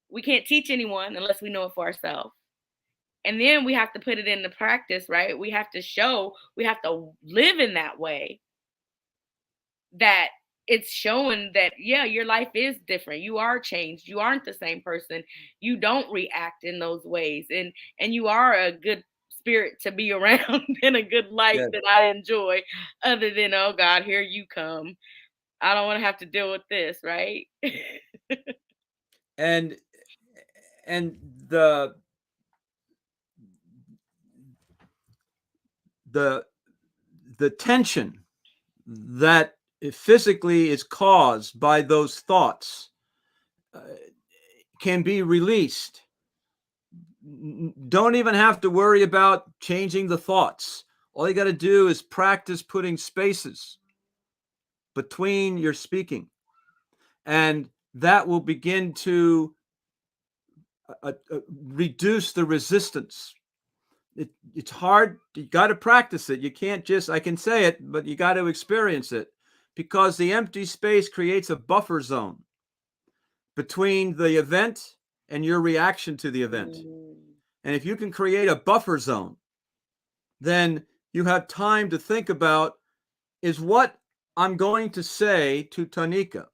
we can't teach anyone unless we know it for ourselves. And then we have to put it into practice, right? We have to show, we have to live in that way that it's showing that, yeah, your life is different. You are changed. You aren't the same person. You don't react in those ways. And you are a good spirit to be around and a good light Yes. that I enjoy, other than, oh God, here you come. I don't want to have to deal with this, right? And and the the tension that physically is caused by those thoughts can be released. Don't even have to worry about changing the thoughts. All you got to do is practice putting spaces between your speaking, and that will begin to reduce the resistance. It's hard. You got to practice it. You can't just, I can say it, but you got to experience it, because the empty space creates a buffer zone between the event and your reaction to the event. And if you can create a buffer zone, then you have time to think about, is what I'm going to say to Tanika,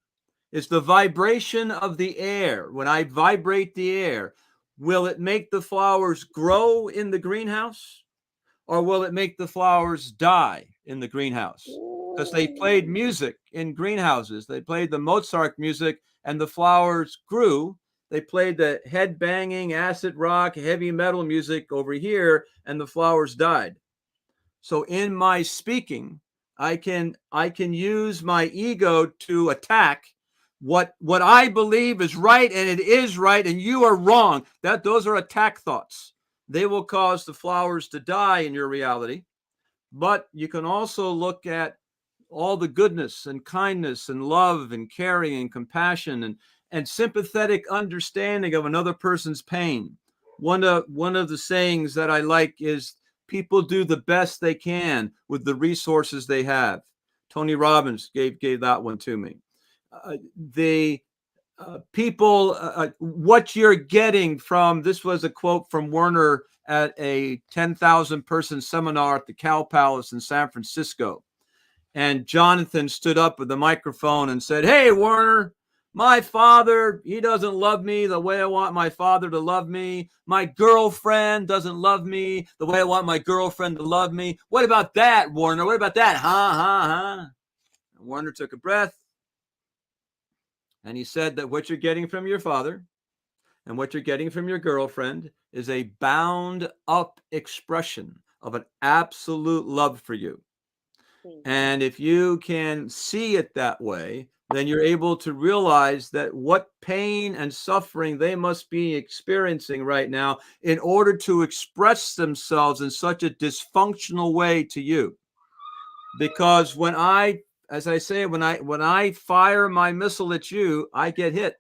is the vibration of the air. When I vibrate the air, will it make the flowers grow in the greenhouse, or will it make the flowers die in the greenhouse? Because they played music in greenhouses. They played the Mozart music and the flowers grew. They played the head banging, acid rock, heavy metal music over here, and the flowers died. So in my speaking, I can use my ego to attack what I believe is right, and it is right, and you are wrong. Those are attack thoughts. They will cause the flowers to die in your reality. But you can also look at all the goodness and kindness and love and caring and compassion and sympathetic understanding of another person's pain. One of the sayings that I like is, people do the best they can with the resources they have. Tony Robbins gave that one to me. The people, what you're getting from, this was a quote from Werner at a 10,000 person seminar at the Cow Palace in San Francisco. And Jonathan stood up with the microphone and said, "Hey, Werner, my father, he doesn't love me the way I want my father to love me. My girlfriend doesn't love me the way I want my girlfriend to love me. What about that, Werner? What about that? Huh? And Werner took a breath, and he said that what you're getting from your father and what you're getting from your girlfriend is a bound up expression of an absolute love for you. And if you can see it that way, then you're able to realize that what pain and suffering they must be experiencing right now in order to express themselves in such a dysfunctional way to you. Because when as I say, when I fire my missile at you, I get hit.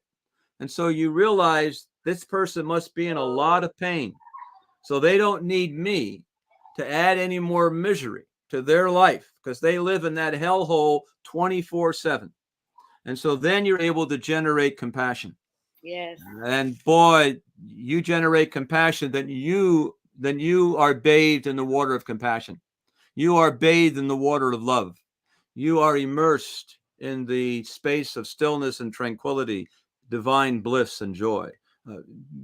And so you realize this person must be in a lot of pain. So they don't need me to add any more misery to their life, because they live in that hellhole 24/7. And so then you're able to generate compassion. Yes. And boy, you generate compassion, then you are bathed in the water of compassion. You are bathed in the water of love. You are immersed in the space of stillness and tranquility, divine bliss and joy.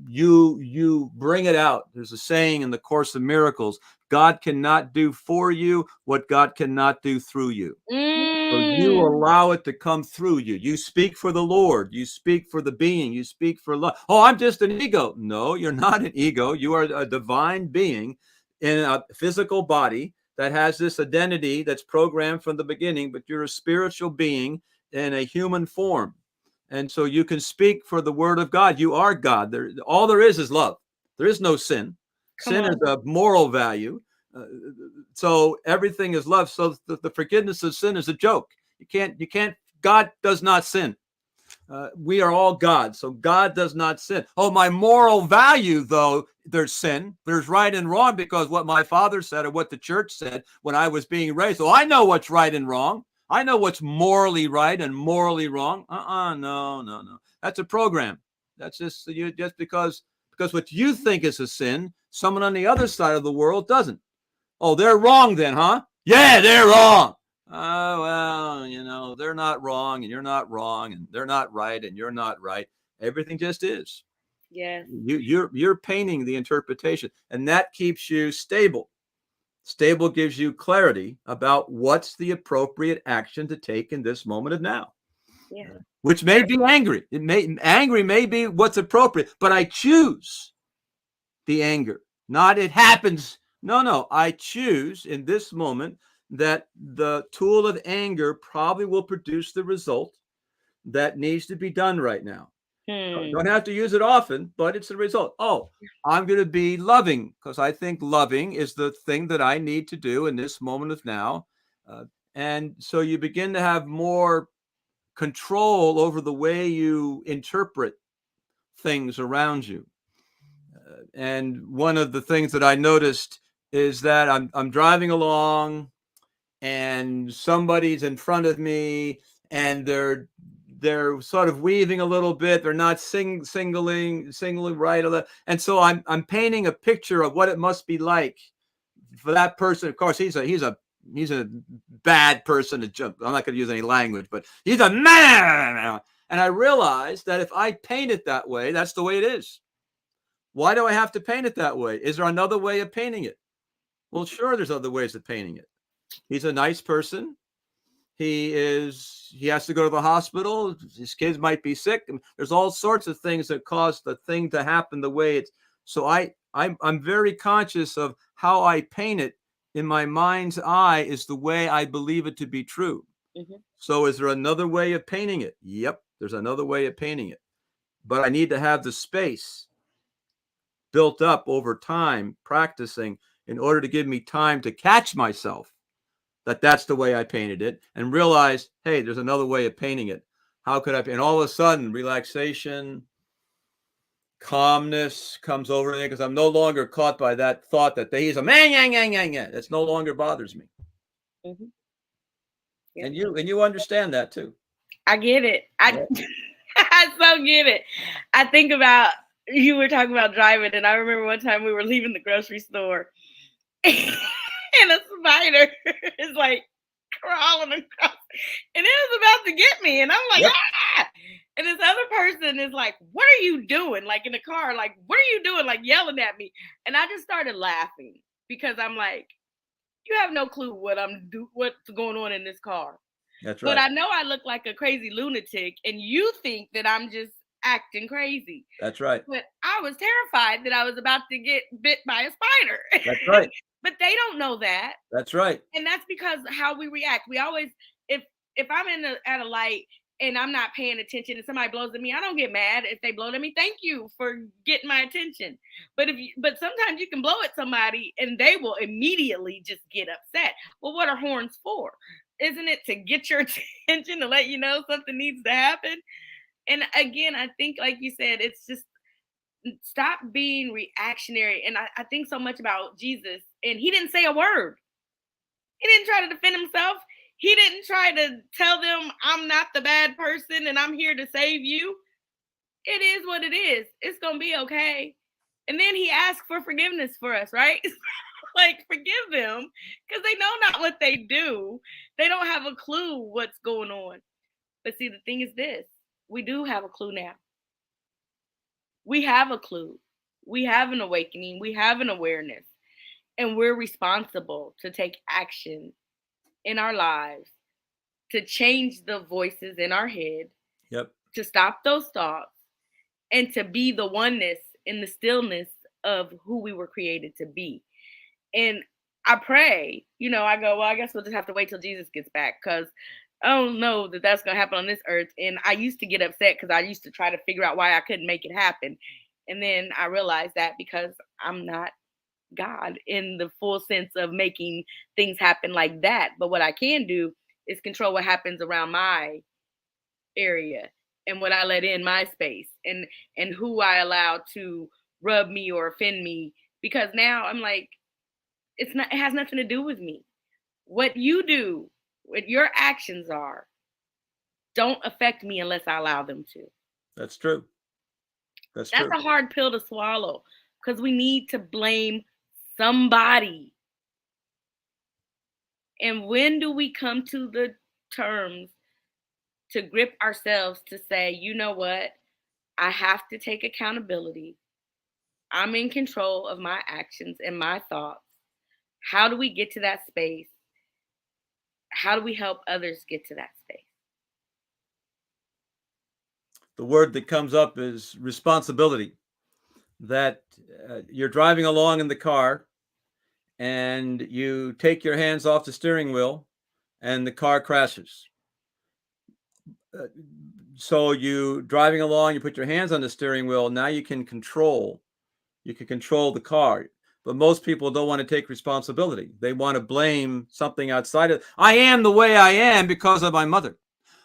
You bring it out. There's a saying in the Course of Miracles: God cannot do for you what God cannot do through you. So you allow it to come through you. You speak for the Lord. You speak for the being. You speak for love. Oh, I'm just an ego. No, you're not an ego. You are a divine being in a physical body that has this identity that's programmed from the beginning, but you're a spiritual being in a human form. And so you can speak for the word of God. You are God. All there is love. There is no sin. Sin is a moral value. So everything is love. So the forgiveness of sin is a joke. You can't, God does not sin. We are all God. So God does not sin. Oh, my moral value, though, there's sin. There's right and wrong, because what my father said or what the church said when I was being raised. So I know what's right and wrong. I know what's morally right and morally wrong. No. That's a program. That's just because what you think is a sin, someone on the other side of the world doesn't. Oh, they're wrong then, huh? Yeah, they're wrong. Oh, well, they're not wrong and you're not wrong, and they're not right and you're not right. Everything just is. Yes. You're painting the interpretation, and that keeps you stable. Stable gives you clarity about what's the appropriate action to take in this moment of now. Yeah. Which may be angry. Angry may be what's appropriate, but I choose the anger. Not it happens. No. I choose in this moment that the tool of anger probably will produce the result that needs to be done right now. Don't have to use it often, but it's the result. Oh, I'm going to be loving because I think loving is the thing that I need to do in this moment of now. And so you begin to have more control over the way you interpret things around you. And one of the things that I noticed is that I'm driving along and somebody's in front of me and they're sort of weaving a little bit. They're not singling right. And so I'm painting a picture of what it must be like for that person. Of course, he's a bad person to jump. I'm not going to use any language, but he's a man. And I realized that if I paint it that way, that's the way it is. Why do I have to paint it that way? Is there another way of painting it? Well, sure, there's other ways of painting it. He's a nice person. He has to go to the hospital. His kids might be sick. There's all sorts of things that cause the thing to happen the way it's. So I'm very conscious of how I paint it in my mind's eye is the way I believe it to be true. Mhm. So is there another way of painting it? Yep, there's another way of painting it. But I need to have the space built up over time, practicing, in order to give me time to catch myself that that's the way I painted it, and realize, hey, there's another way of painting it. How could I? And all of a sudden, relaxation, calmness comes over me because I'm no longer caught by that thought that he's a man, yang, yang, yang, yang. It's no longer bothers me. Mhm. Yep. And you understand that too. I get it. I so get it. I think about, you were talking about driving, and I remember one time we were leaving the grocery store, and a spider is like crawling across, and it was about to get me, and I'm like, Yep. ah! And this other person is like, what are you doing? Like in the car, like, what are you doing? Like yelling at me. And I just started laughing because I'm like, you have no clue what's going on in this car. That's right. But I know I look like a crazy lunatic, and you think that I'm just acting crazy. That's right. But I was terrified that I was about to get bit by a spider. That's right. But they don't know that. That's right. And that's because how we react. We always, if I'm at a light and I'm not paying attention and somebody blows at me, I don't get mad if they blow at me. Thank you for getting my attention. But sometimes you can blow at somebody and they will immediately just get upset. Well, what are horns for? Isn't it to get your attention, to let you know something needs to happen? And again, I think, like you said, it's just stop being reactionary. And I think so much about Jesus, and he didn't say a word. He didn't try to defend himself. He didn't try to tell them, I'm not the bad person and I'm here to save you. It is what it is. It's going to be okay. And then he asked for forgiveness for us, right? Like, forgive them, because they know not what they do. They don't have a clue what's going on. But see, the thing is this. We do have a clue now. We have a clue. We have an awakening. We have an awareness. And we're responsible to take action in our lives, to change the voices in our head, Yep. To stop those thoughts, and to be the oneness in the stillness of who we were created to be. And I pray, I go, well, I guess we'll just have to wait till Jesus gets back, because I don't know that that's going to happen on this earth. And I used to get upset because I used to try to figure out why I couldn't make it happen. And then I realized that because I'm not God in the full sense of making things happen like that. But what I can do is control what happens around my area and what I let in my space, and who I allow to rub me or offend me. Because now I'm like, it has nothing to do with me. What you do, what your actions are, don't affect me unless I allow them to. That's true. That's true. A hard pill to swallow, because we need to blame somebody. And when do we come to the terms to grip ourselves to say, you know what? I have to take accountability. I'm in control of my actions and my thoughts. How do we get to that space? How do we help others get to that space? The word that comes up is responsibility. That you're driving along in the car and you take your hands off the steering wheel and the car crashes. So you driving along, you put your hands on the steering wheel. Now you can control the car. But most people don't want to take responsibility. They want to blame something outside of. I am the way I am because of my mother.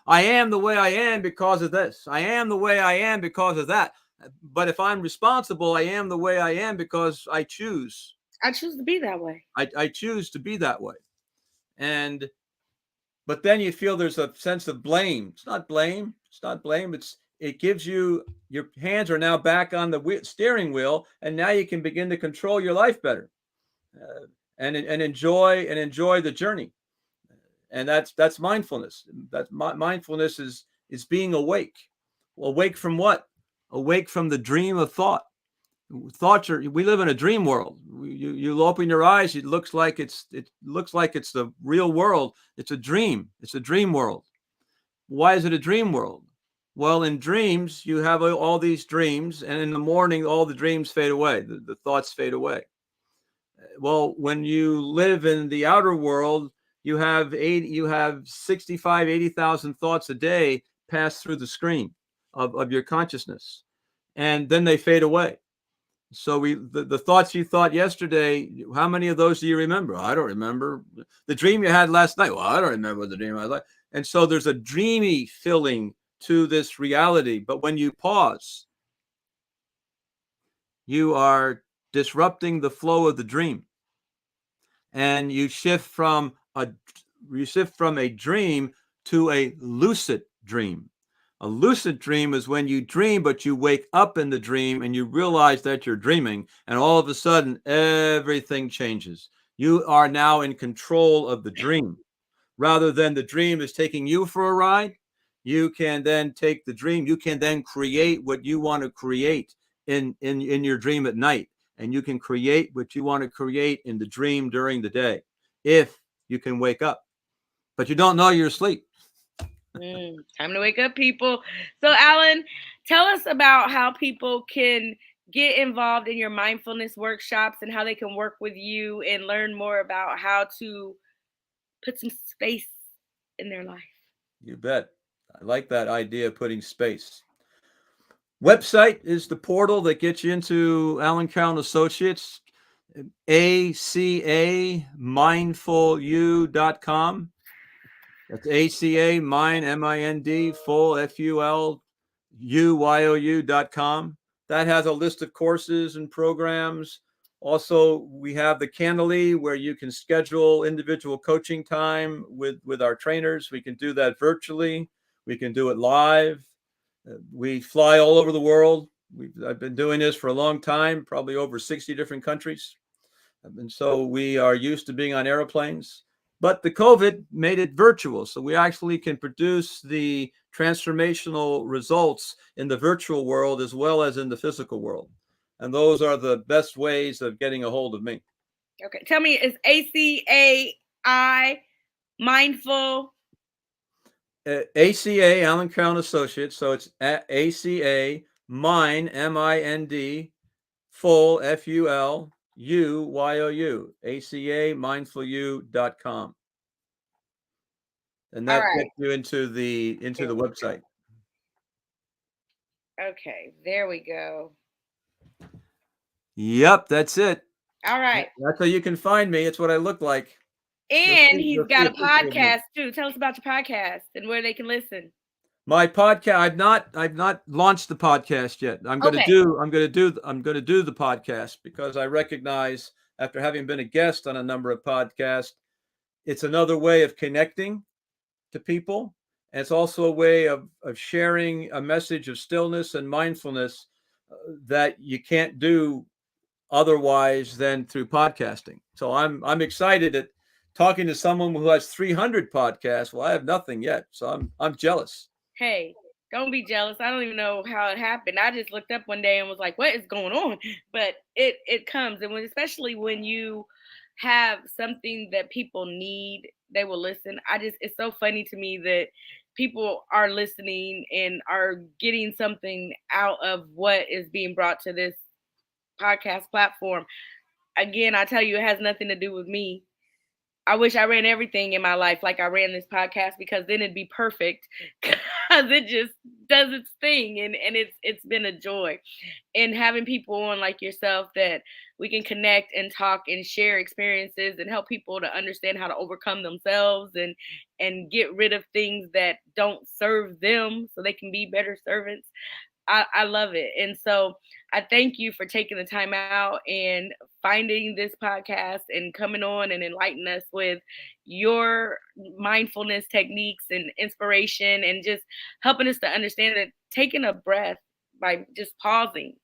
I am the way I am because of this. I am the way I am because of that. But if I'm responsible, I am the way I am because I choose. I choose to be that way. I choose to be that way. But then you feel there's a sense of blame. It's not blame. It gives you, your hands are now back on the steering wheel, and now you can begin to control your life better, and enjoy the journey. And that's mindfulness. Mindfulness is being awake. Awake from what? Awake from the dream of thought. We live in a dream world. You open your eyes, it looks like it's the real world. It's a dream. It's a dream world. Why is it a dream world? Well, in dreams, you have all these dreams, and in the morning, all the dreams fade away. The thoughts fade away. Well, when you live in the outer world, you have 65, 80,000 thoughts a day pass through the screen of your consciousness, and then they fade away. So the thoughts you thought yesterday, how many of those do you remember? I don't remember. The dream you had last night, well, I don't remember the dream I had. And so there's a dreamy feeling to this reality. But when you pause, you are disrupting the flow of the dream, and you shift from a dream to a lucid dream. A lucid dream is when you dream, but you wake up in the dream and you realize that you're dreaming, and all of a sudden everything changes. You are now in control of the dream. Rather than the dream is taking you for a ride, you can then take the dream, you can then create what you want to create in your dream at night. And you can create what you want to create in the dream during the day if you can wake up. But you don't know you're asleep. Time to wake up, people. So, Alan, tell us about how people can get involved in your mindfulness workshops and how they can work with you and learn more about how to put some space in their life. You bet. I like that idea of putting space. Website is the portal that gets you into Alan Carroll Associates, acamindfulu.com. That's ACA, mind, MIND, full, FULUYOU.com. That has a list of courses and programs. Also, we have the Candid, where you can schedule individual coaching time with our trainers. We can do that virtually. We can do it live. We fly all over the world. I've been doing this for a long time, probably over 60 different countries. And so we are used to being on airplanes. But the COVID made it virtual. So we actually can produce the transformational results in the virtual world as well as in the physical world. And those are the best ways of getting a hold of me. Okay. Tell me, is ACAI mindful? ACA, Alan Carroll Associates. So it's ACA, mind, MIND, full, FULUYOU, acamindfulu.com. And that gets you into the website. Okay, there we go. Yep, that's it. All right. That's how you can find me. It's what I look like. And he's got a podcast too. Tell us about your podcast and where they can listen. My podcast, I've not launched the podcast yet. I'm going to do the podcast because I recognize, after having been a guest on a number of podcasts, it's another way of connecting to people. And it's also a way of sharing a message of stillness and mindfulness that you can't do otherwise than through podcasting. So I'm excited at talking to someone who has 300 podcasts. Well, I have nothing yet, so I'm jealous. Hey, don't be jealous. I don't even know how it happened. I just looked up one day and was like, "What is going on?" But it comes, and especially when you have something that people need, they will listen. It's so funny to me that people are listening and are getting something out of what is being brought to this podcast platform. Again, I tell you, it has nothing to do with me. I wish I ran everything in my life like I ran this podcast, because then it'd be perfect, because it just does its thing, and it's been a joy. And having people on like yourself that we can connect and talk and share experiences and help people to understand how to overcome themselves and get rid of things that don't serve them so they can be better servants. I love it. And so I thank you for taking the time out and finding this podcast and coming on and enlightening us with your mindfulness techniques and inspiration, and just helping us to understand that taking a breath, by just pausing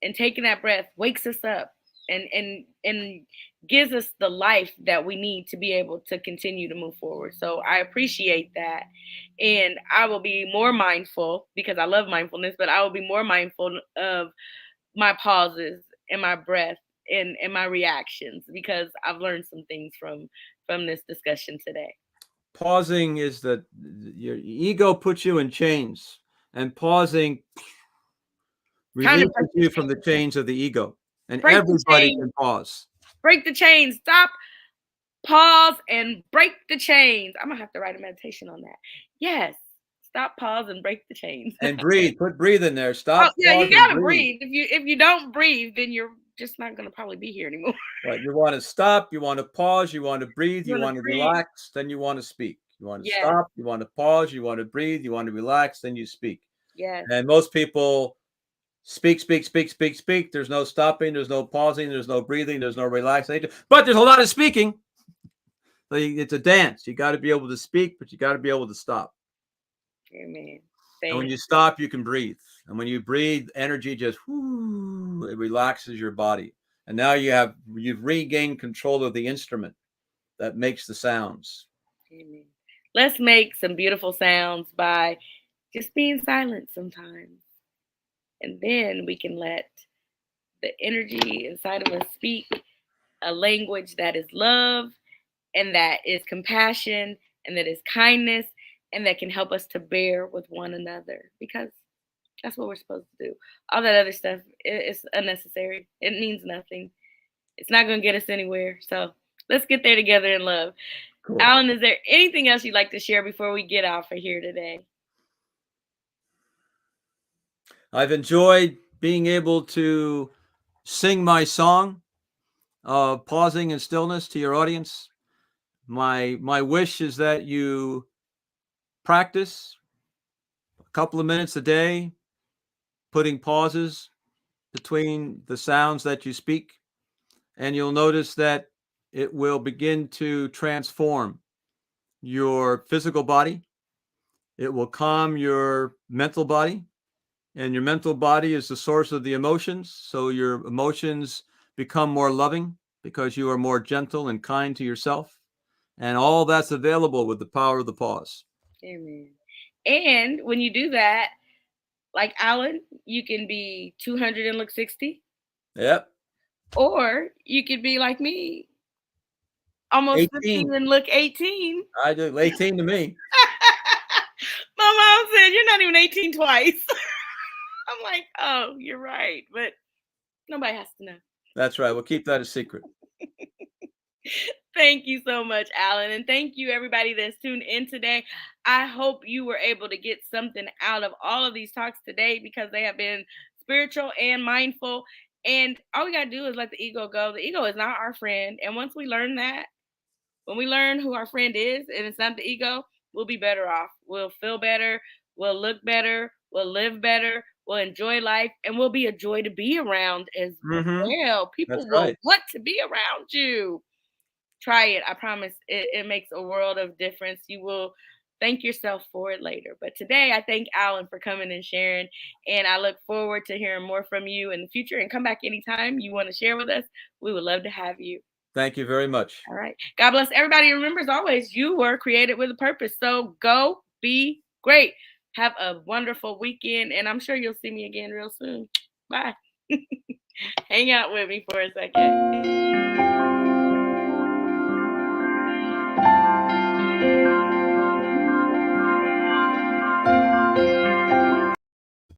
and taking that breath, wakes us up and gives us the life that we need to be able to continue to move forward. So I appreciate that. And I will be more mindful, because I love mindfulness, but I will be more mindful of my pauses and my breath and my reactions, because I've learned some things from this discussion today. Pausing is that your ego puts you in chains, and pausing releases you from the chains of the ego. And Break everybody can pause. Break the chains. Stop, pause, and break the chains. I'm going to have to write a meditation on that. Yes. Stop, pause, and break the chains. And breathe. Put breathe in there. Stop. Oh, yeah, pause, you gotta breathe. breathe. If you don't breathe, then you're just not gonna probably be here anymore. Right. You want to stop. You want to pause. You want to breathe. You You wanna want to breathe. relax. Then you want to speak. You want to Yes. stop. You want to pause. You want to breathe. You want to relax. Then you speak. Yes. And most people speak. There's no stopping. There's no pausing. There's no breathing. There's no relaxation. But there's a lot of speaking. So it's a dance. You got to be able to speak, but you got to be able to stop. Amen. And when you stop, you can breathe. And when you breathe, energy just it relaxes your body. And now you've regained control of the instrument that makes the sounds. Amen. Let's make some beautiful sounds by just being silent sometimes. And then we can let the energy inside of us speak a language that is love and that is compassion and that is kindness and that can help us to bear with one another, because that's what we're supposed to do. All that other stuff is unnecessary. It means nothing. It's not going to get us anywhere. So let's get there together in love. Cool. Alan, is there anything else you'd like to share before we get off of here today? I've enjoyed being able to sing my song, pausing in stillness to your audience. My wish is that you practice a couple of minutes a day, putting pauses between the sounds that you speak, and you'll notice that it will begin to transform your physical body. It will calm your mental body, and your mental body is the source of the emotions. So your emotions become more loving because you are more gentle and kind to yourself. And all that's available with the power of the pause. Amen. And when you do that, like Alan, you can be 200 and look 60. Yep. Or you could be like me, almost 50 and look 18. I do. 18 to me. My mom said, you're not even 18 twice. I'm like, oh, you're right. But nobody has to know. That's right. We'll keep that a secret. Thank you so much, Alan. And thank you, everybody that's tuned in today. I hope you were able to get something out of all of these talks today, because they have been spiritual and mindful. And all we got to do is let the ego go. The ego is not our friend. And once we learn that, when we learn who our friend is and it's not the ego, we'll be better off. We'll feel better. We'll look better. We'll live better. We'll enjoy life. And we'll be a joy to be around as well. People will want to be around you. Try it. I promise it makes a world of difference. You will thank yourself for it later. But today, I thank Alan for coming and sharing. And I look forward to hearing more from you in the future. And come back anytime you want to share with us. We would love to have you. Thank you very much. All right. God bless everybody. Remember, as always, you were created with a purpose. So go be great. Have a wonderful weekend. And I'm sure you'll see me again real soon. Bye. Hang out with me for a second.